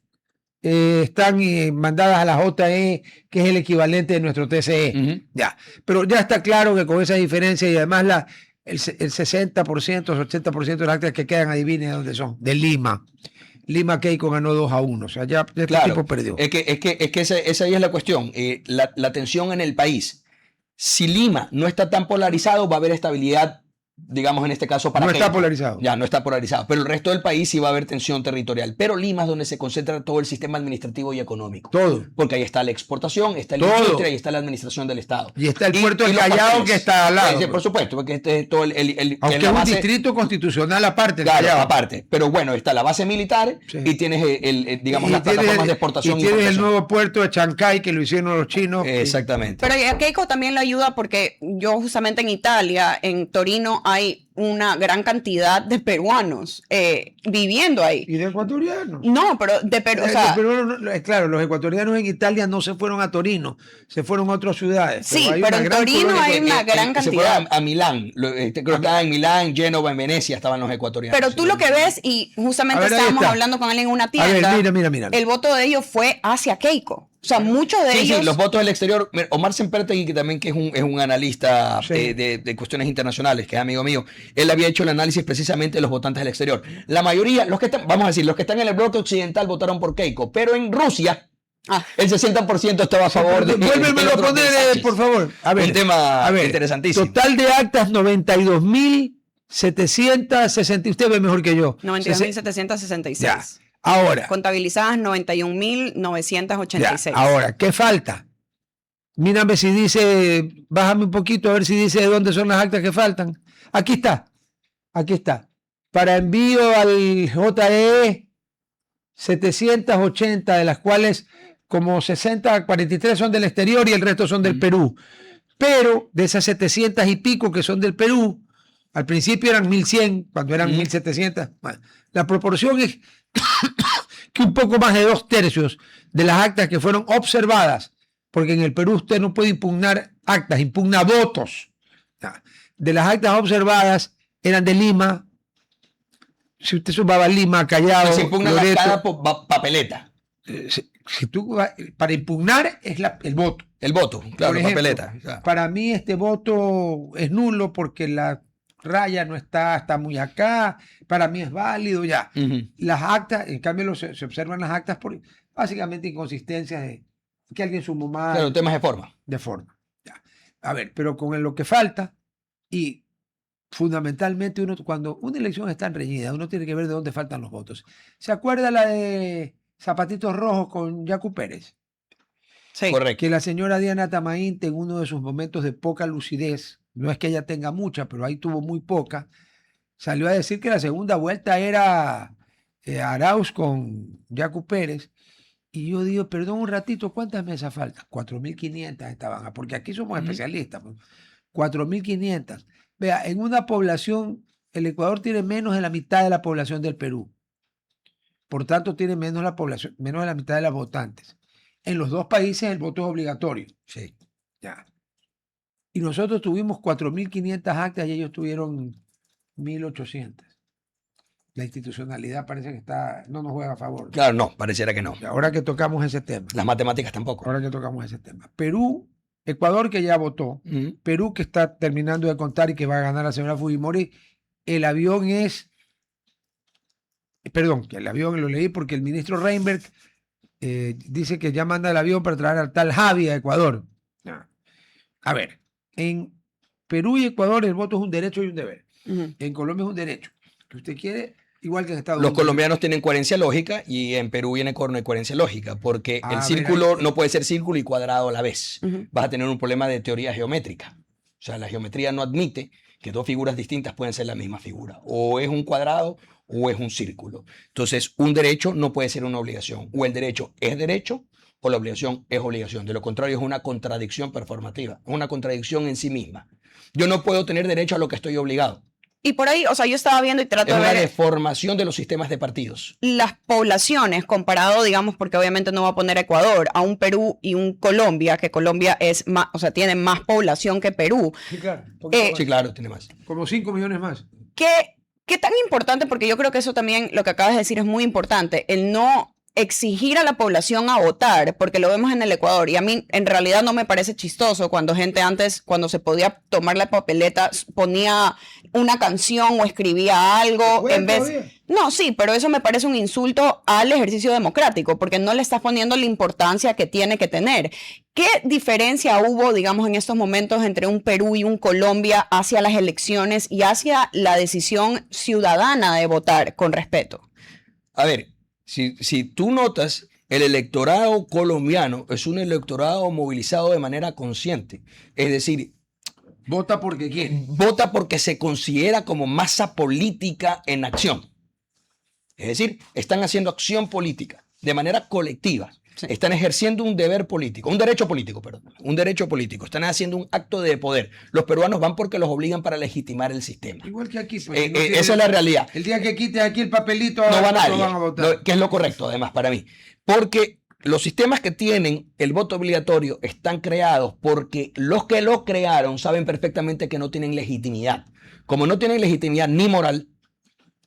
están mandadas a la JE, que es el equivalente de nuestro TCE. Ya. Pero ya está claro que con esa diferencia y además el 60%, 80% de las actas que quedan, adivine de dónde son, de Lima. Lima Keiko ganó 2-1, o sea, ya este tipo perdió. Es que esa ahí es la cuestión, la tensión en el país. Si Lima no está tan polarizado, va a haber estabilidad, digamos en este caso para No Keiko. está polarizado. Ya, no está polarizado. Pero el resto del país sí va a haber tensión territorial. Pero Lima es donde se concentra todo el sistema administrativo y económico. Todo. Porque ahí está la exportación, está la industria y está la administración del Estado. Y está el puerto del Callao, que está al lado. Sí, por supuesto, porque este es todo aunque es un distrito constitucional aparte. Claro, aparte. Pero bueno, está la base militar y tienes, digamos, las plataformas de exportación. Y tienes el nuevo puerto de Chancay, que lo hicieron los chinos. Exactamente. Pero a Keiko también le ayuda porque yo justamente en Italia, en Torino, hay una gran cantidad de peruanos viviendo ahí. ¿Y de ecuatorianos? No, pero de Perú. O sea, claro, los ecuatorianos en Italia no se fueron a Torino, se fueron a otras ciudades. Sí, pero en Torino hay una gran cantidad. Se fueron a Milán, creo que estaban en Milán, Génova, en Venecia estaban los ecuatorianos. Pero tú lo que ves, y justamente estábamos hablando con alguien en una tienda, mira. El voto de ellos fue hacia Keiko. O sea, muchos de ellos... Sí, los votos del exterior. Omar Sempertegui, que también es un analista de cuestiones internacionales, que es amigo mío, él había hecho el análisis precisamente de los votantes del exterior. La mayoría, vamos a decir, los que están en el bloque occidental votaron por Keiko, pero en Rusia el 60% estaba a favor de... Vuélvemelo a poner, por favor. A ver, un tema interesantísimo. Total de actas, 92.760. Usted ve mejor que yo. 92.766. Ya. Ahora. Contabilizadas 91.986. Ahora, ¿qué falta? Mírame si dice, bájame un poquito a ver si dice de dónde son las actas que faltan. Aquí está. Para envío al JE, 780, de las cuales como 43 son del exterior y el resto son del Perú. Pero de esas 700 y pico que son del Perú, al principio eran 1.100, cuando eran 1.700. Bueno, la proporción es que un poco más de 2/3 de las actas que fueron observadas, porque en el Perú usted no puede impugnar actas, impugna votos. De las actas observadas eran de Lima. Si usted sumaba Lima, Callao, se impugna Loreto, cada papeleta. Para impugnar es el voto. El voto, claro, Por ejemplo, papeleta. Claro. Para mí este voto es nulo porque la raya no está muy acá. Para mí es válido ya. Las actas, en cambio se observan las actas por básicamente inconsistencias de que alguien sumó mal. Claro, temas de forma. De forma. Ya. A ver, pero con lo que falta y fundamentalmente cuando una elección es tan reñida, uno tiene que ver de dónde faltan los votos. ¿Se acuerda la de Zapatitos Rojos con Yacu Pérez? Sí. Correcto. Que la señora Diana Tamainte, en uno de sus momentos de poca lucidez, no es que ella tenga mucha, pero ahí tuvo muy poca, salió a decir que la segunda vuelta era Arauz con Yacu Pérez. Y yo digo, perdón un ratito, ¿cuántas mesas faltan? 4.500 estaban, porque aquí somos especialistas. Pues. 4.500. Vea, en una población, el Ecuador tiene menos de la mitad de la población del Perú. Por tanto, tiene menos de la mitad de las votantes. En los dos países el voto es obligatorio. Sí. Ya. Y nosotros tuvimos 4.500 actas y ellos tuvieron 1.800. La institucionalidad parece que no nos juega a favor. Claro, no, pareciera que no. Y ahora que tocamos ese tema. Las matemáticas tampoco. Ahora que tocamos ese tema. Perú, Ecuador que ya votó, Ujú. Perú que está terminando de contar y que va a ganar la señora Fujimori, el avión perdón, que el avión lo leí porque el ministro Reinberg dice que ya manda el avión para traer al tal Javi a Ecuador. A ver, en Perú y Ecuador el voto es un derecho y un deber. Ujú. En Colombia es un derecho. Que usted quiere, igual que en Estados Los Unidos. colombianos tienen coherencia lógica y en Perú y en Ecuador no hay coherencia lógica porque A el ver, círculo ahí- no puede ser círculo y cuadrado a la vez. Ujú. Vas a tener un problema de teoría geométrica. O sea, la geometría no admite que dos figuras distintas pueden ser la misma figura. O es un cuadrado o es un círculo. Entonces, un derecho no puede ser una obligación. O el derecho es derecho o la obligación es obligación. De lo contrario, es una contradicción performativa. Es una contradicción en sí misma. Yo no puedo tener derecho a lo que estoy obligado. Y por ahí, o sea, yo estaba viendo y trato Es de una ver deformación de los sistemas de partidos. las poblaciones comparado, digamos, porque obviamente no va a poner a Ecuador, a un Perú y un Colombia, que Colombia es más, o sea, tiene más población que Perú. Sí, claro. un poquito Eh, más. Sí, claro, tiene más. Como 5 millones más. ¿Qué tan importante? Porque yo creo que eso también, lo que acabas de decir, es muy importante, el no exigir a la población a votar, porque lo vemos en el Ecuador, y a mí en realidad no me parece chistoso cuando gente antes, cuando se podía tomar la papeleta, ponía una canción o escribía algo ¿Puede en vez... todavía? No, sí, pero eso me parece un insulto al ejercicio democrático, porque no le estás poniendo la importancia que tiene que tener. ¿Qué diferencia hubo, digamos, en estos momentos entre un Perú y un Colombia hacia las elecciones y hacia la decisión ciudadana de votar con respeto? A ver, si tú notas, el electorado colombiano es un electorado movilizado de manera consciente. Es decir, Vota porque quiere. vota porque se considera como masa política en acción. Es decir, están haciendo acción política de manera colectiva. Sí. Están ejerciendo un deber político, un derecho político, perdón, un derecho político. Están haciendo un acto de poder. Los peruanos van porque los obligan para legitimar el sistema. Igual que aquí. Pues, si no tiene- Esa es la realidad. El día que quites aquí el papelito, No va ahora nadie, van a votar. que es lo correcto además para mí. Porque los sistemas que tienen el voto obligatorio están creados porque los que lo crearon saben perfectamente que no tienen legitimidad. Como no tienen legitimidad ni moral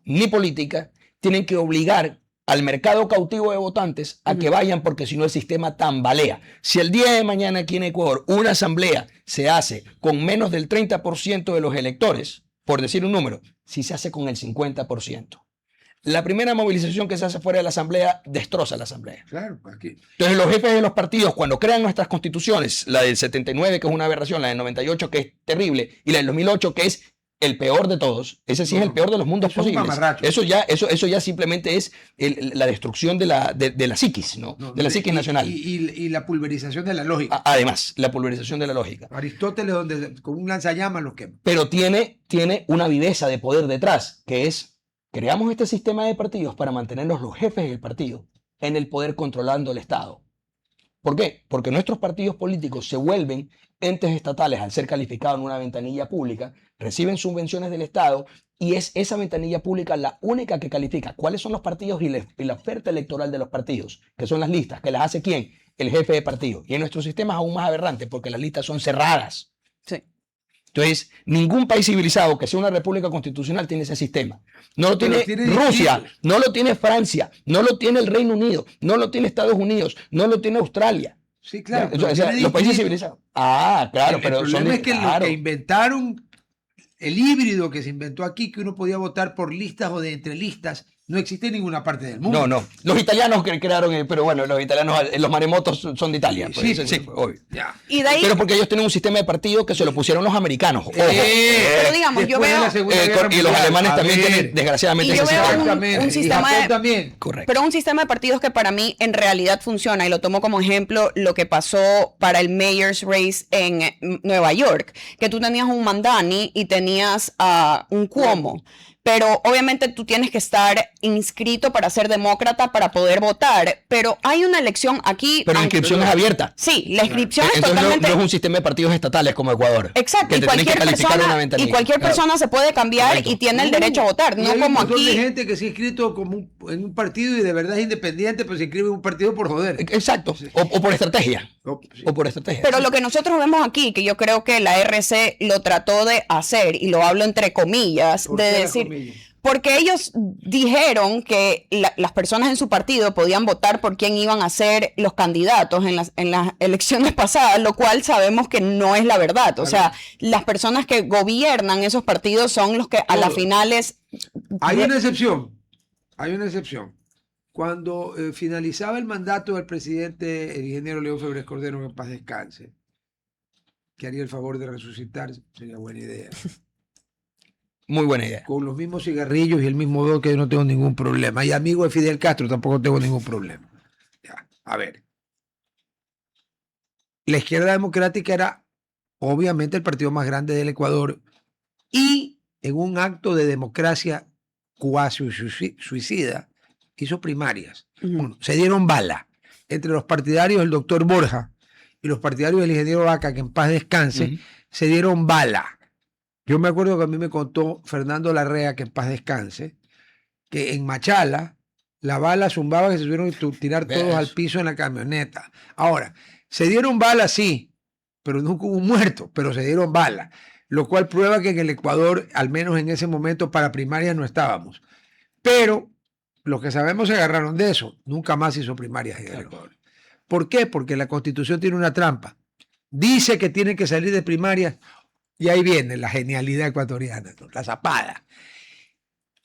ni política, tienen que obligar al mercado cautivo de votantes a que vayan porque si no el sistema tambalea. Si el día de mañana aquí en Ecuador una asamblea se hace con menos del 30% de los electores, por decir un número, si se hace con el 50%. La primera movilización que se hace fuera de la asamblea destroza la asamblea. Claro, aquí. Entonces los jefes de los partidos, cuando crean nuestras constituciones, la del 79, que es una aberración, la del 98, que es terrible, y la del 2008, que es el peor de todos, ese sí es el peor de los mundos Eso es un posibles. mamarracho. Eso ya simplemente es la destrucción de la psiquis, ¿no? No, De la psiquis nacional. Y la pulverización de la lógica. Además, la pulverización de la lógica. Aristóteles, donde con un lanzallamas los quema. Pero tiene una viveza de poder detrás, que es, creamos este sistema de partidos para mantenernos los jefes del partido en el poder controlando el Estado. ¿Por qué? Porque nuestros partidos políticos se vuelven entes estatales al ser calificados en una ventanilla pública, reciben subvenciones del Estado y es esa ventanilla pública la única que califica cuáles son los partidos y la oferta electoral de los partidos, que son las listas, que las hace ¿quién? El jefe de partido. Y en nuestro sistema es aún más aberrante porque las listas son cerradas. Sí. Entonces, ningún país civilizado que sea una república constitucional tiene ese sistema. No lo Pero tiene tiene Rusia, distintos. no lo tiene Francia, no lo tiene el Reino Unido, no lo tiene Estados Unidos, no lo tiene Australia. Sí, claro. O sea, tiene los países distintos. civilizados. Ah, claro, El pero problema es que claro. lo que inventaron, el híbrido que se inventó aquí, que uno podía votar por listas o de entre listas, no existe en ninguna parte del mundo. No. Los italianos crearon, pero bueno, los italianos, los maremotos son de Italia. Sí, Pues, sí, sí, obvio. Ya. Y de ahí, Pero porque ellos tienen un sistema de partido que se lo pusieron los americanos. Ojo. pero digamos, yo Después de veo... la Segunda Guerra Y los Mundial, alemanes a también ver, tienen, desgraciadamente, Y yo ese veo sistema. Exactamente. un Y sistema Japón de- también. Correcto. Pero un sistema de partidos que para mí en realidad funciona, y lo tomo como ejemplo lo que pasó para el mayor's race en Nueva York, que tú tenías un Mandani y tenías un Cuomo. Pero obviamente tú tienes que estar inscrito para ser demócrata para poder votar. Pero hay una elección aquí. Pero la inscripción es abierta. Sí, la inscripción es Entonces totalmente... no es un sistema de partidos estatales como Ecuador. Exacto, Que y te tienen que cualquier calificar una persona, ventanilla. y cualquier Claro. persona se puede cambiar Correcto. y tiene el derecho a votar. Y No hay como un montón de aquí. gente que se ha inscrito en un partido y de verdad es independiente, pero se inscribe en un partido por joder. Exacto. O por estrategia. Sí. O por estrategia. Pero lo que nosotros vemos aquí, que yo creo que la RC lo trató de hacer, y lo hablo entre comillas, ¿Por de qué la decir, comilla? porque ellos dijeron que las personas en su partido podían votar por quién iban a ser los candidatos en las elecciones pasadas, lo cual sabemos que no es la verdad. O sea, las personas que gobiernan esos partidos son los que a las Todos. finales... Hay una excepción. Hay una excepción. Cuando finalizaba el mandato del presidente, el ingeniero León Febres Cordero, que en paz descanse, que haría el favor de resucitar, sería buena idea. Muy buena idea. Con los mismos cigarrillos y el mismo que yo no tengo ningún problema. Y amigo de Fidel Castro tampoco tengo ningún problema. Ya, a ver. La izquierda democrática era obviamente el partido más grande del Ecuador y en un acto de democracia cuasi suicida hizo primarias. Bueno, se dieron bala entre los partidarios del doctor Borja y los partidarios del ingeniero Vaca, que en paz descanse, Ujú. se dieron bala. Yo me acuerdo que a mí me contó Fernando Larrea, que en paz descanse, que en Machala la bala zumbaba que se tuvieron que tirar todos ¿Ves? al piso en la camioneta. Ahora, se dieron bala, sí, pero nunca hubo un muerto, pero se dieron bala, lo cual prueba que en el Ecuador, al menos en ese momento, para primarias no estábamos. Pero los que sabemos se agarraron de eso. Nunca más hizo primarias en el Ecuador. ¿Por qué? Porque la Constitución tiene una trampa. Dice que tienen que salir de primarias y ahí viene la genialidad ecuatoriana, ¿no? La zapada.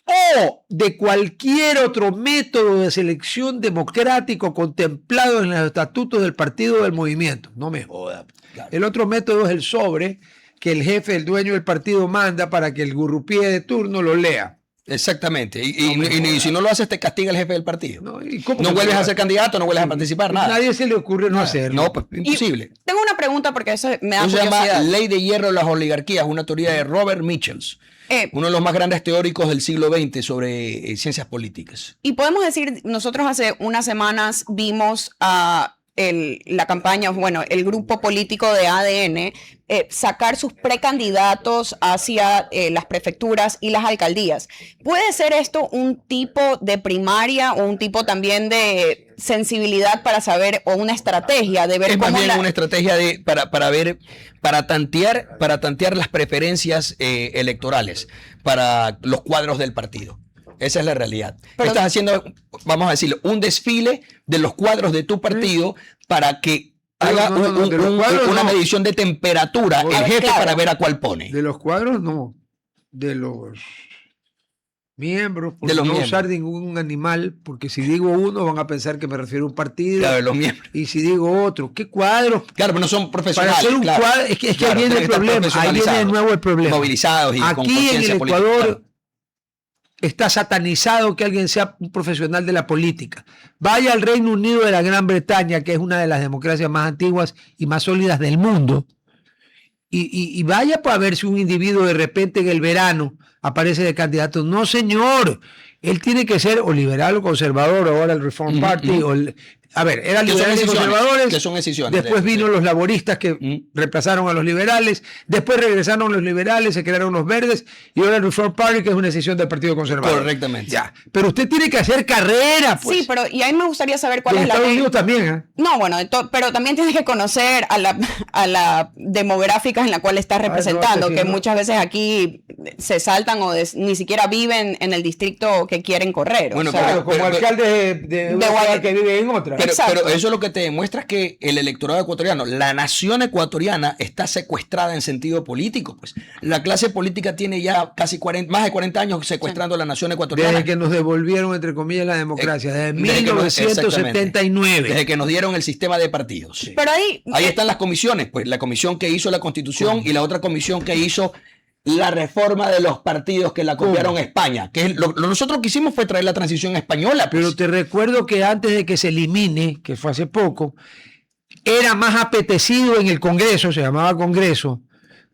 O de cualquier otro método de selección democrático contemplado en los estatutos del partido o del movimiento. No me joda. Claro. El otro método es el sobre que el jefe, el dueño del partido manda para que el gurrupié de turno lo lea. Exactamente. Y si no lo haces, te castiga el jefe del partido. ¿No? ¿Y cómo No se vuelves va? a ser candidato, no vuelves a participar, nada. Nadie se le ocurre no hacerlo. No, pues imposible. Tengo una pregunta porque eso me da Eso se llama curiosidad. Ley de Hierro de las Oligarquías, una teoría de Robert Michels, uno de los más grandes teóricos del siglo XX sobre ciencias políticas. Y podemos decir, nosotros hace unas semanas vimos a la campaña, bueno, el grupo político de ADN sacar sus precandidatos hacia las prefecturas y las alcaldías. ¿Puede ser esto un tipo de primaria o un tipo también de sensibilidad para saber, o una estrategia de ver Es más cómo bien una estrategia para tantear las preferencias electorales para los cuadros del partido. Esa es la realidad. Pero- Estás haciendo, vamos a decirlo, un desfile de los cuadros de tu partido para que haga No, de los cuadros una no. medición de temperatura Oye, el jefe claro. para ver a cuál pone. De los cuadros, no. De los miembros, por De los no miembros. usar ningún animal, porque si digo uno van a pensar que me refiero a un partido. Claro, de los miembros. Y si digo otro, ¿qué cuadros? Claro, pero no son profesionales. Para hacer un claro. cuadro, es que Claro, ahí viene tienen el que estar problema. Ahí viene de profesionalizados, nuevo el problema. Movilizados y con Aquí en conciencia el política. Ecuador Claro. está satanizado que alguien sea un profesional de la política. Vaya al Reino Unido de la Gran Bretaña, que es una de las democracias más antiguas y más sólidas del mundo, y vaya para ver si un individuo de repente en el verano aparece de candidato. No, señor. Él tiene que ser o liberal o conservador, ahora el Reform Party, o a ver, eran Que son liberales y decisiones, conservadores, que son decisiones, después de- vino de- los laboristas que reemplazaron a los liberales, después regresaron los liberales, se crearon los verdes, y ahora el Reform Party, que es una decisión del Partido Conservador. Correctamente. Ya, pero usted tiene que hacer carrera, pues. Sí, pero y ahí me gustaría saber Y cuál en es la Estados ley. Unidos también, ¿eh? No, bueno, pero también tienes que conocer a la demográfica en la cual estás representando, sí, que no. muchas veces aquí se saltan o ni siquiera viven en el distrito que quieren correr. Bueno, o sea, Claro, como pero- alcalde de una de ciudad Guaya- que vive en otra. Exacto. pero eso es lo que te demuestra que el electorado ecuatoriano, la nación ecuatoriana está secuestrada en sentido político. Pues la clase política tiene ya casi más de 40 años secuestrando a la nación ecuatoriana. Desde que nos devolvieron, entre comillas, la democracia, desde Desde que nos- 1979. Desde que nos dieron el sistema de partidos. Sí. Pero ahí, Ahí están las comisiones, pues la comisión que hizo la Constitución y la otra comisión que hizo la reforma de los partidos que la copiaron a España. Que es nosotros que hicimos fue traer la transición española. Pues. Pero te recuerdo que antes de que se elimine, que fue hace poco, era más apetecido en el Congreso, se llamaba Congreso.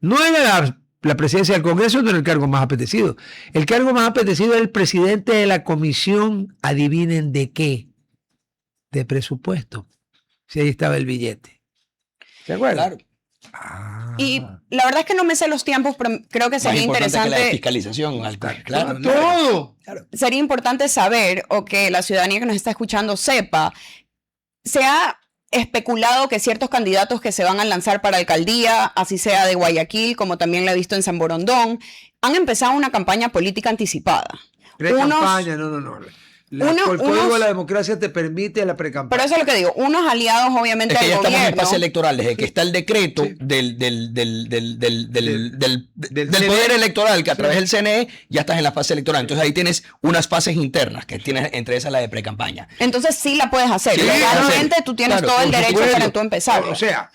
No era la presidencia del Congreso, no era el cargo más apetecido. El cargo más apetecido era el presidente de la comisión, adivinen de qué, de presupuesto. Si ahí estaba el billete. ¿Se acuerdan? Claro. Ah. y la verdad es que no me sé los tiempos, pero creo que Más sería importante que la de interesante. fiscalización. Claro, Todo. claro. Sería importante saber o que la ciudadanía que nos está escuchando sepa, se ha especulado que ciertos candidatos que se van a lanzar para alcaldía, así sea de Guayaquil, como también lo he visto en San Borondón, han empezado una campaña política anticipada. Pre-campaña, no. El Código de la Democracia te permite la pre-campaña. Pero eso es lo que digo, unos aliados obviamente Es que ya al estamos en gobierno. fase electoral, desde que está el decreto Sí. del poder electoral, que a través del CNE ya estás en la fase electoral. Entonces ahí tienes unas fases internas, que tienes entre esas la de pre-campaña. Entonces sí la puedes hacer. Sí, Legalmente tú tienes claro, todo el por derecho supuesto. para tú empezar. O sea,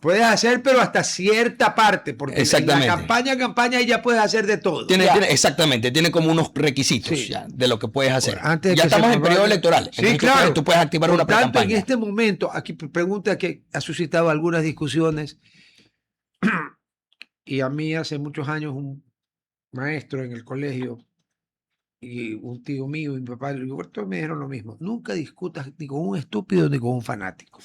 puedes hacer, pero hasta cierta parte, porque Exactamente. la campaña ya puedes hacer de todo. Exactamente, tiene como unos requisitos Sí. ya de lo que puedes hacer. Antes de Ya que estamos se en periodo vaya- electoral. Sí, Entonces claro. tú puedes activar Por una tanto, pre-campaña. en este momento, aquí pregunta que ha suscitado algunas discusiones, y a mí hace muchos años un maestro en el colegio y un tío mío y mi papá, todos me dijeron lo mismo: nunca discutas ni con un estúpido ni con un fanático,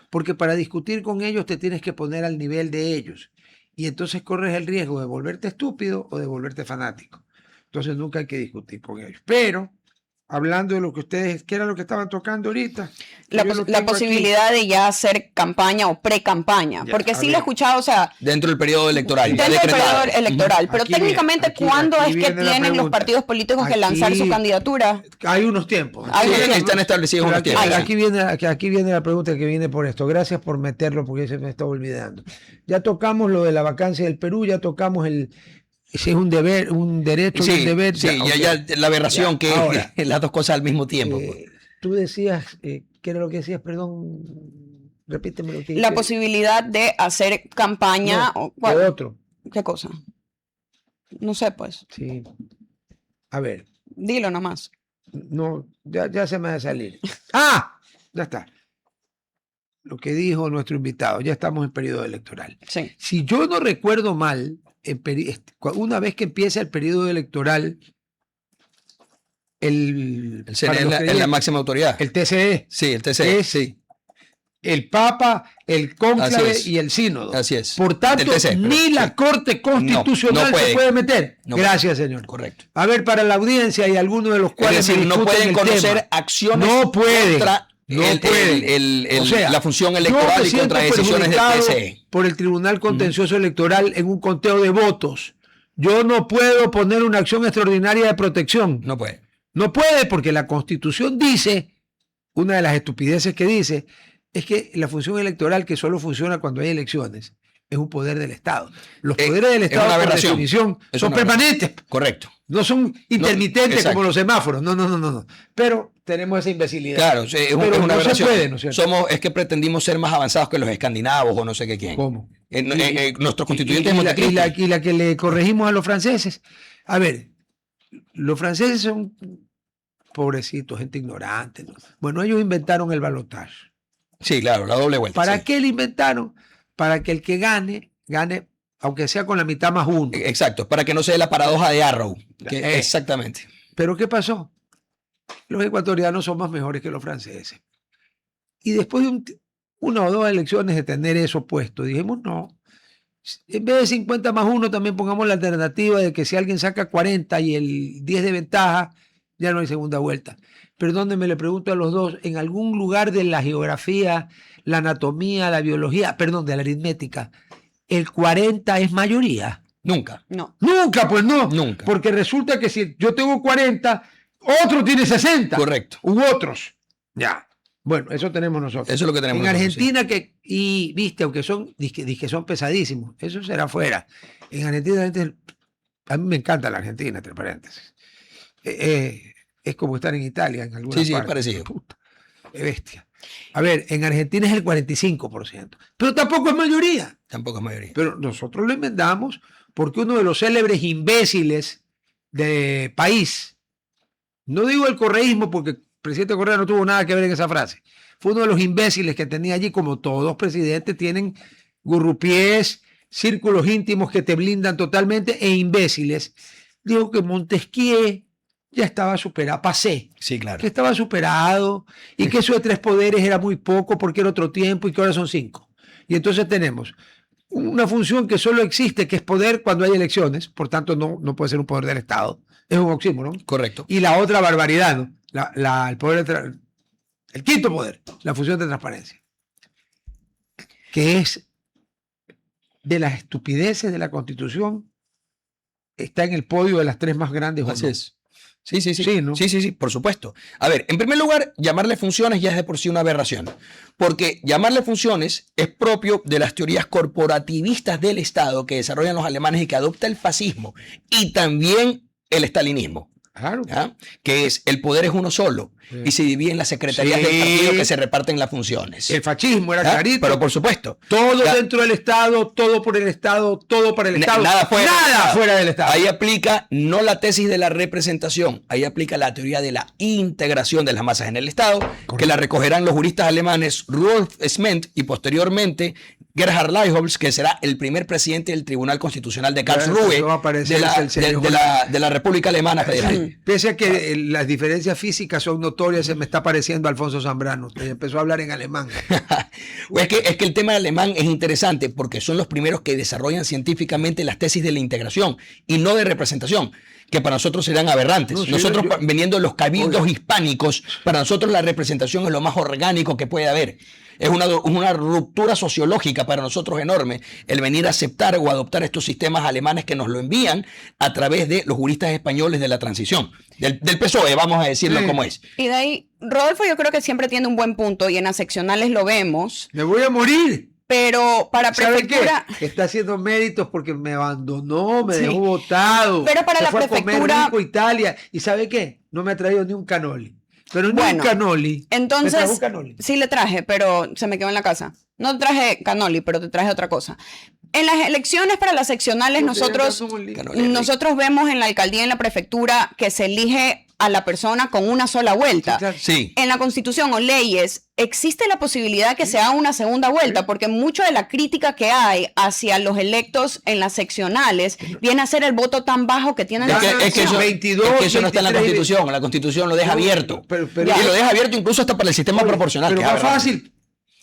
porque para discutir con ellos te tienes que poner al nivel de ellos, y entonces corres el riesgo de volverte estúpido o de volverte fanático. Entonces nunca hay que discutir con ellos. Pero hablando de lo que ustedes, que era lo que estaban tocando ahorita, La, yo lo la tengo posibilidad de ya hacer campaña o pre-campaña. Ya, Porque a sí lo he ver. escuchado, o sea, Dentro del periodo electoral. ya dentro del decretado. periodo electoral. Pero Aquí viene, técnicamente, aquí ¿cuándo es que viene la tienen los pregunta. partidos políticos que lanzar su Aquí- candidatura? hay unos tiempos. Hay unos Sí, tiempos. están establecidos Pero unos aquí, tiempos. aquí viene la pregunta que viene por esto. Gracias por meterlo porque se me estaba olvidando. Ya tocamos lo de la vacancia del Perú, ya tocamos si es un deber, un derecho y Sí, un deber. sí, ok. ya la aberración Ya, que ahora. es las dos cosas al mismo tiempo. pues. Tú decías, ¿qué era lo que decías? Perdón, repíteme lo que La posibilidad de hacer campaña. No, o, ¿cuál? de otro. ¿Qué cosa? No sé, pues. Sí. A ver, Dilo nomás. no, ya se me va a salir. ¡Ah! Ya está. Lo que dijo nuestro invitado, ya estamos en periodo electoral. Sí. Si yo no recuerdo mal, una vez que empieza el periodo electoral, El CNE para es los la creyentes, máxima autoridad. el TCE, Sí, el TC. es Sí, el Papa, el cónclave Así es. y el sínodo. así es. Por tanto, El TC, pero ni la sí. Corte Constitucional no se puede. puede meter. No Gracias, señor. Correcto. A ver, para la audiencia y algunos de los Es cuales decir, me no discuten pueden el conocer tema. acciones No pueden. contra No pueden. O sea, la función Yo electoral me y contra siento decisiones del perjudicado TSE. por el Tribunal Contencioso Electoral en un conteo de votos. Yo no puedo poner una acción extraordinaria de protección. No puede. No puede, porque la Constitución dice, una de las estupideces que dice, es que la función electoral, que solo funciona cuando hay elecciones, es un poder del Estado. Los poderes del es Estado, una por aberración. definición, Es son una aberración. permanentes. Correcto. No son intermitentes exacto. como los semáforos. No. Pero tenemos esa imbecilidad. Claro, sí, es Pero una no se aberración. puede, ¿no es cierto? Es que pretendimos ser más avanzados que los escandinavos o no sé qué quién. ¿Cómo? Nuestros constituyentes y de la, Montecristi. y la que le corregimos a los franceses. A ver, los franceses son pobrecitos, gente ignorante, ¿no? Bueno, ellos inventaron el balotaje. Sí, claro, la doble vuelta. ¿Para sí. qué lo inventaron? Para que el que gane, aunque sea con la mitad más uno. Exacto, para que no se dé la paradoja de Arrow. Exactamente. Pero ¿qué pasó? Los ecuatorianos son más mejores que los franceses. Y después de una o dos elecciones de tener eso puesto, dijimos no. En vez de 50 más 1, también pongamos la alternativa de que si alguien saca 40 y el 10 de ventaja, ya no hay segunda vuelta. Perdónenme, le pregunto a los dos, ¿en algún lugar de la geografía, la anatomía, la biología, perdón, de la aritmética, el 40 es mayoría? Nunca. No. Nunca, pues no. Nunca. Porque resulta que si yo tengo 40, otro tiene 60. Correcto. U otros. Ya. Bueno, eso tenemos nosotros. Eso es lo que tenemos En nosotros, Argentina, que viste, aunque dizque son pesadísimos, eso será afuera. En Argentina, a mí me encanta la Argentina, entre paréntesis. Es como estar en Italia, en alguna Sí, parte. es parecido. Puta, qué bestia. A ver, en Argentina es el 45%, pero tampoco es mayoría. Tampoco es mayoría. Pero nosotros lo enmendamos porque uno de los célebres imbéciles de país, no digo el correísmo porque el presidente Correa no tuvo nada que ver en esa frase, fue uno de los imbéciles que tenía allí, como todos presidentes tienen gurrupiés, círculos íntimos que te blindan totalmente e imbéciles. Dijo que Montesquieu ya estaba superado, Pasé, Sí, claro. que estaba superado y que eso de 3 poderes era muy poco porque era otro tiempo y que ahora son 5. Y entonces tenemos una función que solo existe, que es poder cuando hay elecciones, por tanto no puede ser un poder del Estado, es un oxímoron. Correcto. Y la otra barbaridad, ¿no? El poder el quinto poder, la función de transparencia, que es de las estupideces de la Constitución, está en el podio de las 3 más grandes. ¿O Así no? es. Sí, sí, sí. Sí, ¿no? Sí, por supuesto. A ver, en primer lugar, llamarle funciones ya es de por sí una aberración, porque llamarle funciones es propio de las teorías corporativistas del Estado que desarrollan los alemanes y que adopta el fascismo y también el estalinismo. Claro. ¿Ya? Que es el poder es uno solo Sí. y se divide en las secretarías Sí. del partido que se reparten las funciones. El fascismo era ¿Ya? clarito. Pero por supuesto. Todo Ya. dentro del Estado, todo por el Estado, todo para el Estado. Nada fuera, Nada fuera del Estado. Ahí aplica no la tesis de la representación, ahí aplica la teoría de la integración de las masas en el Estado, que la recogerán los juristas alemanes Rudolf Schmendt y posteriormente Gerhard Leichtholz, que será el primer presidente del Tribunal Constitucional de Karlsruhe No va a aparecer el señor. de la República Alemana Federal. Pese a que las diferencias físicas son notorias, se me está pareciendo Alfonso Zambrano. Empezó a hablar en alemán. Es que el tema alemán es interesante porque son los primeros que desarrollan científicamente las tesis de la integración y no de representación, que para nosotros serán aberrantes. No, sí, Nosotros, yo- veniendo de los cabildos Oiga. hispánicos, para nosotros la representación es lo más orgánico que puede haber. Es una ruptura sociológica para nosotros enorme el venir a aceptar o adoptar estos sistemas alemanes que nos lo envían a través de los juristas españoles de la transición, del PSOE, vamos a decirlo Sí. como es. Y de ahí, Rodolfo yo creo que siempre tiene un buen punto y en las seccionales lo vemos, Me voy a morir. pero para ¿Sabe prefectura... qué? Está haciendo méritos porque me abandonó, me Sí. dejó botado. Pero para Se la fue a comer prefectura- rico a Italia. ¿Y sabe qué? No me ha traído ni un canoli. Pero ni Bueno, un canoli. ¿Me trajo Entonces, un canoli? sí le traje, pero se me quedó en la casa. No traje canoli, pero te traje otra cosa. En las elecciones para las seccionales, nosotros vemos en la alcaldía y en la prefectura que se elige a la persona con una sola vuelta. Sí. En la Constitución o leyes, existe la posibilidad que se haga una segunda vuelta, porque mucho de la crítica que hay hacia los electos en las seccionales viene a ser el voto tan bajo que tienen Es las que, es que eso, 22, es que eso no está en la 23, Constitución. La Constitución lo deja No, abierto. pero- y lo deja abierto incluso hasta para el sistema proporcional. Pero que es más aberrante. fácil.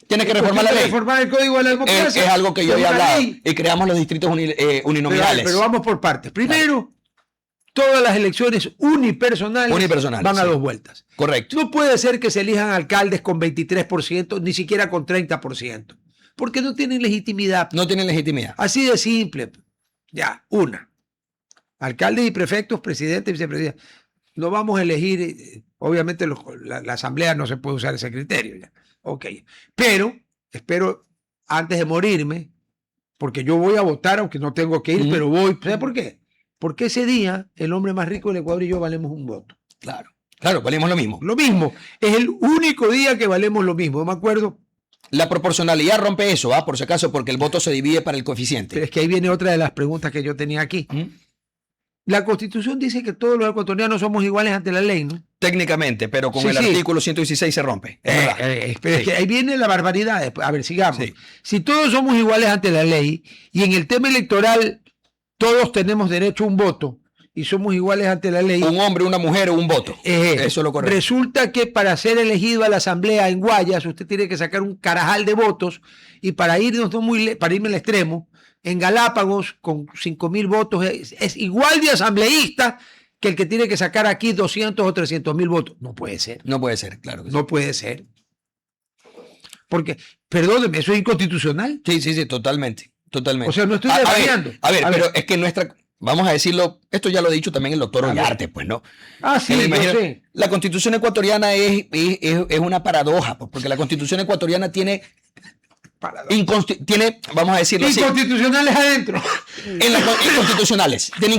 Tiene que reformar la ley. Reformar el Código de la Democracia. Es algo que yo Es había una hablado. ley. Y creamos los distritos uninominales. Pero vamos por partes. Primero, todas las elecciones unipersonales, Unipersonales, van a sí. 2 vueltas. Correcto. No puede ser que se elijan alcaldes con 23%, ni siquiera con 30%, porque no tienen legitimidad. No tienen legitimidad. Así de simple. Ya, una. Alcaldes y prefectos, presidente y vicepresidente. No vamos a elegir, obviamente la asamblea no se puede usar ese criterio. Ya. Ok. Pero, espero, antes de morirme, porque yo voy a votar, aunque no tengo que ir, Ujú. pero voy. ¿Sabe por qué? Porque ese día el hombre más rico del Ecuador y yo valemos un voto. Claro. Claro, valemos lo mismo. Lo mismo. Es el único día que valemos lo mismo. Yo me acuerdo, La proporcionalidad rompe eso, ¿va? Por si acaso, porque el voto se divide para el pero coeficiente. es que ahí viene otra de las preguntas que yo tenía aquí. ¿Mm? La Constitución dice que todos los ecuatorianos somos iguales ante la ley, ¿no? Técnicamente, pero con Sí, el sí. artículo 116 se rompe. Es verdad. Pero es Sí. que ahí viene la barbaridad. A ver, sigamos. Sí. Si todos somos iguales ante la ley y en el tema electoral todos tenemos derecho a un voto y somos iguales ante la ley, Un hombre, una mujer o un voto. Eso es lo correcto. resulta que para ser elegido a la asamblea en Guayas usted tiene que sacar un carajal de votos y para irnos para irme al extremo, en Galápagos con 5.000 votos es igual de asambleísta que el que tiene que sacar aquí 200 o 300.000 votos. No puede ser. No puede ser, claro. Que sí. No puede ser. Porque, perdóneme, eso es inconstitucional. Sí, totalmente. Totalmente. O sea, no estoy A ver, desvariando. A ver, A ver. pero es que vamos a decirlo, esto ya lo ha dicho también el doctor Ollarte, pues, ¿no? Ah, Que me sí, yo imagino- sé. La constitución ecuatoriana es una paradoja, pues, porque la constitución ecuatoriana tiene, vamos a decirlo así, Inconstitucionales adentro. inconstitucionales, tiene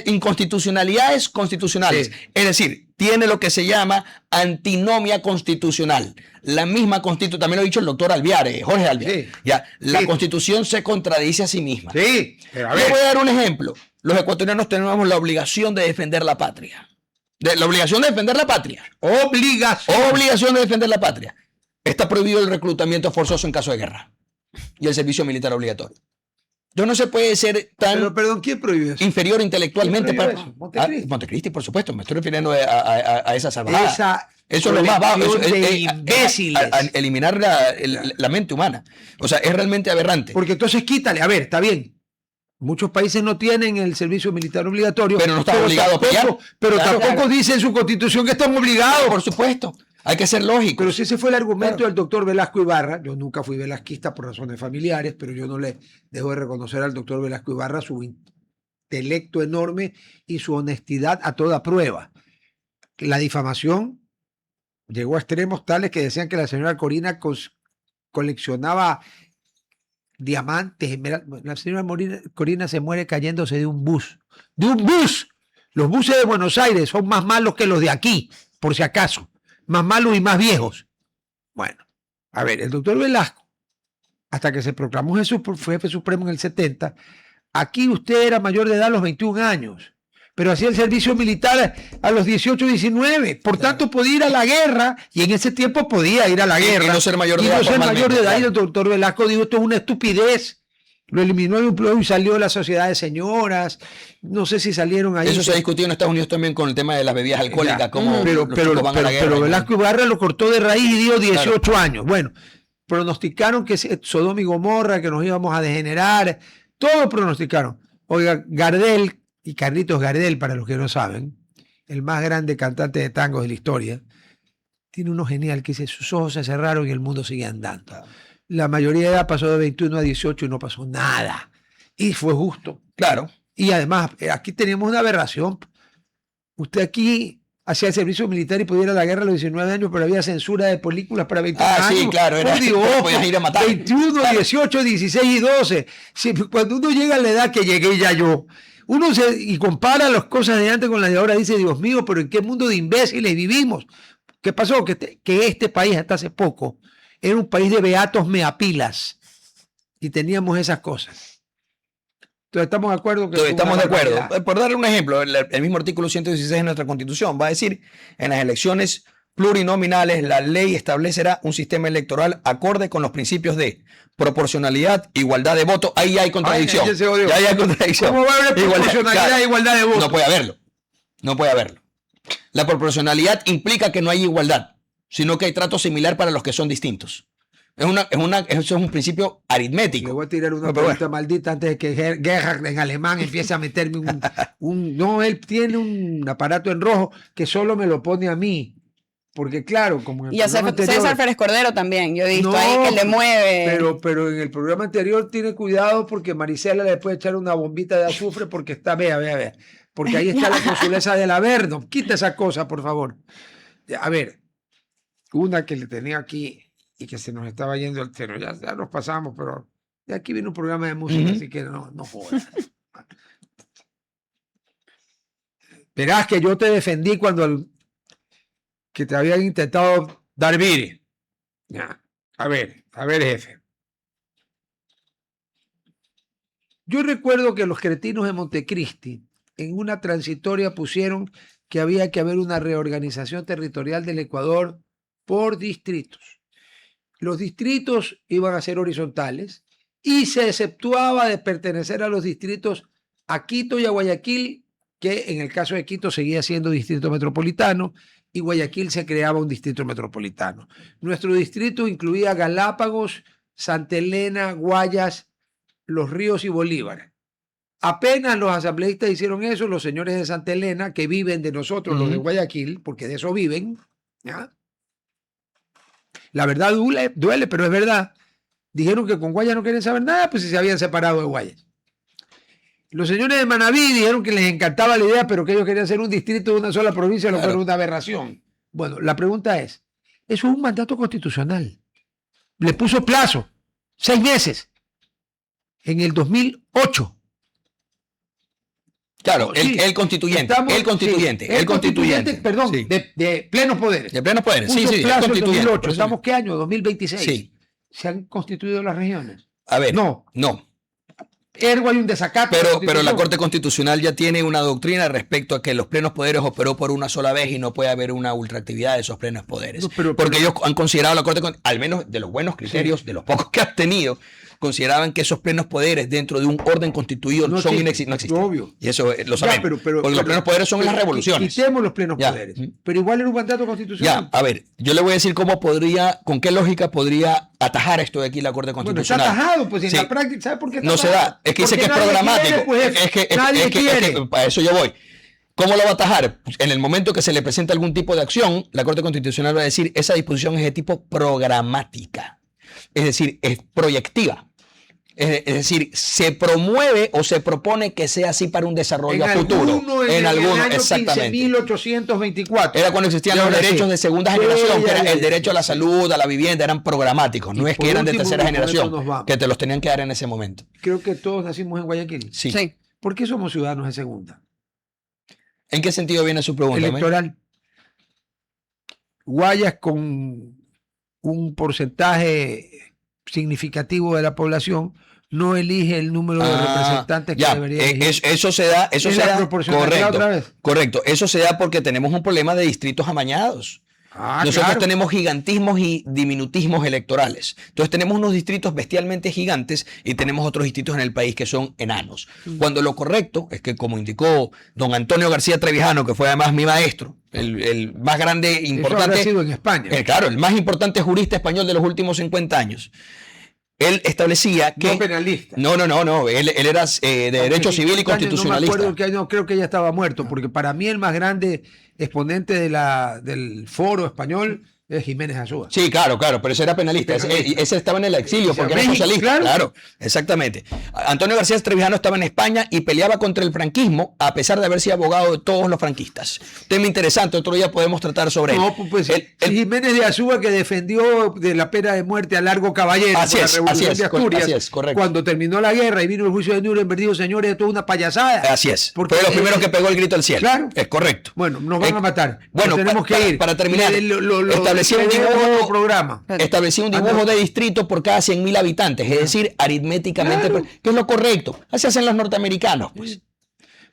inconstitucionalidades constitucionales. Sí. Es decir, tiene lo que se llama antinomia constitucional. La misma constitución, también lo ha dicho el doctor Alviare, Jorge Alviare. Sí. Ya, la Sí. constitución se contradice a sí misma. Sí, pero a Le ver. voy a dar un ejemplo. Los ecuatorianos tenemos la obligación de defender la patria. La obligación de defender la patria. Obligación. Obligación de defender la patria. Está prohibido el reclutamiento forzoso en caso de guerra y el servicio militar obligatorio. Yo no se puede ser tan Pero, perdón, ¿quién prohibió eso? inferior intelectualmente ¿Quién prohibió eso? Montecristi. Montecristi, por supuesto. Me estoy refiriendo a esa salvajada. Esa Eso es lo más bajo. colección Eso es- de imbéciles. a eliminar la mente humana. O sea, es realmente aberrante. Porque entonces quítale. A ver, está bien. Muchos países no tienen el servicio militar obligatorio. Pero no están obligados a pelear. Pero Claro. tampoco dice en su constitución que están obligados. Por supuesto. Hay que ser lógico. Pero si ese fue el argumento Claro. del doctor Velasco Ibarra, yo nunca fui velasquista por razones familiares, pero yo no le dejo de reconocer al doctor Velasco Ibarra su intelecto enorme y su honestidad a toda prueba. La difamación llegó a extremos tales que decían que la señora Corina coleccionaba diamantes, esmeraldas. La señora Corina se muere cayéndose de un bus. ¡De un bus! Los buses de Buenos Aires son más malos que los de aquí, por si acaso. Más malos y más viejos. Bueno, a ver, el doctor Velasco, hasta que se proclamó jefe supremo en el 70, aquí usted era mayor de edad a los 21 años, pero hacía el servicio militar a los 18, 19. Por tanto, podía ir a la guerra, y en ese tiempo podía ir a la guerra. Y no ser mayor de Y edad no ser mayor de edad. formalmente, Y el doctor Velasco dijo, esto es una estupidez. Lo eliminó de un plano y salió de la sociedad de señoras. No sé si salieron ahí. Eso se ha discutido en Estados Unidos también con el tema de las bebidas alcohólicas, Ya. cómo pero, los pero, chicos van a la guerra. pero Velasco Ibarra lo cortó de raíz y dio 18 Claro. años. Bueno, pronosticaron que Sodoma y Gomorra, que nos íbamos a degenerar. Todo pronosticaron. Oiga, Gardel y Carlitos Gardel, para los que no saben, el más grande cantante de tangos de la historia, tiene uno genial que dice, sus ojos se cerraron y el mundo sigue andando. La mayoría de edad pasó de 21 a 18 y no pasó nada. Y fue justo. Claro. Y además, aquí tenemos una aberración. Usted aquí hacía el servicio militar y podía ir a la guerra a los 19 años, pero había censura de películas para 21 años. Sí, claro. Por Dios, podías ir a matar. 21, Claro. 18, 16 y 12. Cuando uno llega a la edad que llegué ya yo, uno y compara las cosas de antes con las de ahora, dice, Dios mío, pero ¿en qué mundo de imbéciles vivimos? ¿Qué pasó? Que este país hasta hace poco era un país de beatos meapilas y teníamos esas cosas. Entonces, ¿estamos de acuerdo? Que Entonces, fue una estamos de acuerdo. barbaridad? Por darle un ejemplo, el mismo artículo 116 de nuestra Constitución va a decir, en las elecciones plurinominales, la ley establecerá un sistema electoral acorde con los principios de proporcionalidad, igualdad de voto. Ahí hay contradicción. ya se odió. Ya hay contradicción. ¿Cómo va a haber proporcionalidad claro, e igualdad de votos? No puede haberlo. No puede haberlo. La proporcionalidad implica que no hay igualdad, sino que hay trato similar para los que son distintos. Eso es un principio Le aritmético. voy a tirar una No, pero pregunta maldita antes de que Gerhard en alemán empiece a meterme No, él tiene un aparato en rojo que solo me lo pone a mí. Porque claro, como en el Y a programa anterior... César Pérez Cordero también, yo he visto No, ahí que le mueve. Pero en el programa anterior tiene cuidado porque Marisela le puede echar una bombita de azufre porque está, vea. Porque ahí está la consuleza del Averno. Quita esa cosa, por favor. A ver, una que le tenía aquí y que se nos estaba yendo el tren. Ya nos pasamos, pero de aquí viene un programa de música, así que no jodas. Verás que yo te defendí cuando que te habían intentado dar vire. Ya. A ver, jefe. Yo recuerdo que los cretinos de Montecristi en una transitoria pusieron que había que haber una reorganización territorial del Ecuador por distritos. Los distritos iban a ser horizontales y se exceptuaba de pertenecer a los distritos a Quito y a Guayaquil, que en el caso de Quito seguía siendo distrito metropolitano y Guayaquil se creaba un distrito metropolitano. Nuestro distrito incluía Galápagos, Santa Elena, Guayas, Los Ríos y Bolívar. Apenas los asambleístas hicieron eso, los señores de Santa Elena, que viven de nosotros, los de Guayaquil, porque de eso viven, ¿ya? La verdad duele, pero es verdad. Dijeron que con Guayas no quieren saber nada, pues si se habían separado de Guayas. Los señores de Manaví dijeron que les encantaba la idea, pero que ellos querían hacer un distrito de una sola provincia, lo cual Claro. era una aberración. Bueno, la pregunta es, eso es un mandato constitucional. Le puso plazo, 6 meses, en el 2008. Claro, Sí, el constituyente, estamos- el constituyente, sí, el constituyente. perdón, Sí. de plenos poderes. De plenos poderes, sí, Puso sí, el plazo en constituyente. 2008. por eso- ¿Estamos qué año? 2026. Sí. ¿Se han constituido las regiones? A ver, No. no. Ergo hay un desacato. de Pero la Constitución. Corte Constitucional ya tiene una doctrina respecto a que los plenos poderes operó por una sola vez y no puede haber una ultraactividad de esos plenos poderes. No, pero- Porque ellos han considerado la Corte, al menos de los buenos criterios, de los pocos que han tenido, consideraban que esos plenos poderes dentro de un orden constituido No son existe, no existen. obvio. Y eso lo Ya, sabemos. Porque los plenos poderes son en las revoluciones. Quitemos los plenos Ya. poderes. Pero igual era un mandato constitucional. Ya, a ver, yo le voy a decir con qué lógica podría atajar esto de aquí la Corte Bueno, está Constitucional. atajado, pues en Sí. la práctica, ¿sabe por qué está No se atajado? da. Es que dice Porque que es nadie programático. quiere, pues, nadie es que quiere. para eso yo voy. ¿Cómo lo va a atajar? Pues, en el momento que se le presenta algún tipo de acción, la Corte Constitucional va a decir, esa disposición es de tipo programática. Es decir, es proyectiva. Es decir, se promueve o se propone que sea así para un desarrollo a futuro. En alguno, el año exactamente. 15.824. Era cuando existían Y los ahora derechos sí. de segunda Sí, generación, que ya, era ya, el ya. derecho a la salud, a la vivienda, eran programáticos. No Y es por que eran de último, tercera con esto generación, nos vamos. que te los tenían que dar en ese momento. Creo que todos nacimos en Guayaquil. Sí. Sí. ¿Por qué somos ciudadanos de segunda? ¿En qué sentido viene su pregunta? Electoral. Guayas con un porcentaje significativo de la población no elige el número de representantes que ya, debería elegir. eso se da, eso ¿Es se la da, proporcionalidad correcto, otra vez? correcto, eso se da porque tenemos un problema de distritos amañados. Nosotros claro. tenemos gigantismos y diminutismos electorales. Entonces tenemos unos distritos bestialmente gigantes y tenemos otros distritos en el país que son enanos. Cuando lo correcto es que, como indicó don Antonio García Trevijano, que fue además mi maestro, el más grande, Eso habrá importante, sido en España. claro, el más importante jurista español de los últimos 50 años, él establecía que... No penalista. No, él era de derecho Aunque civil y 50 años constitucionalista. No me acuerdo qué año, creo que ya estaba muerto, porque para mí el más grande exponente del foro español es Jiménez Azúa. Sí, claro, pero ese era penalista. Ese estaba en el exilio O sea, porque era México, socialista. claro. Claro, exactamente. Antonio García Trevijano estaba en España y peleaba contra el franquismo a pesar de haber sido abogado de todos los franquistas. Tema interesante, otro día podemos tratar sobre él. No, pues el Jiménez de Azúa que defendió de la pena de muerte a Largo Caballero Así por la es, Revolución así es, de Asturias. así es, correcto. Cuando terminó la guerra y vino el juicio de Nuremberg, dijo, señores, esto es una payasada. Así es. Porque Fue de los primeros que pegó el grito al cielo. Claro. Es correcto. Bueno, nos van a matar. Bueno, Nos tenemos que ir. para terminar, establecía un tenemos dibujo- otro programa. Establecía un dibujo de distrito por cada 100.000 habitantes, es decir, aritméticamente, Claro. que es lo correcto. Así hacen los norteamericanos, pues.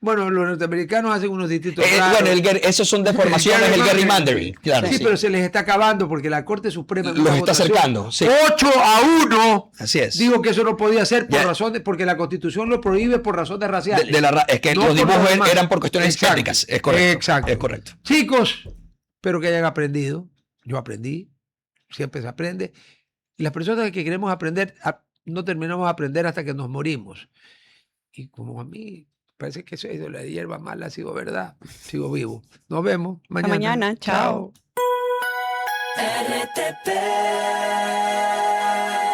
Bueno, los norteamericanos hacen unos distritos raros. Bueno, esos son deformaciones del gerrymandering. Claro, Sí, sí. pero se les está acabando porque la Corte Suprema en Los una está votación, acercando, sí. 8-1 Así es. dijo que eso no podía ser por Ya. razones, porque la Constitución lo prohíbe por razones raciales. Es que No los por dibujos lo demás. eran por cuestiones Exacto. estéticas. Es correcto. Exacto. Es correcto. Chicos, espero que hayan aprendido. Yo aprendí. Siempre se aprende. Y las personas que queremos aprender, no terminamos de aprender hasta que nos morimos. Y como a mí parece que eso de la hierba mala ha sido verdad, sigo vivo. Nos vemos mañana. mañana. Chao. RTP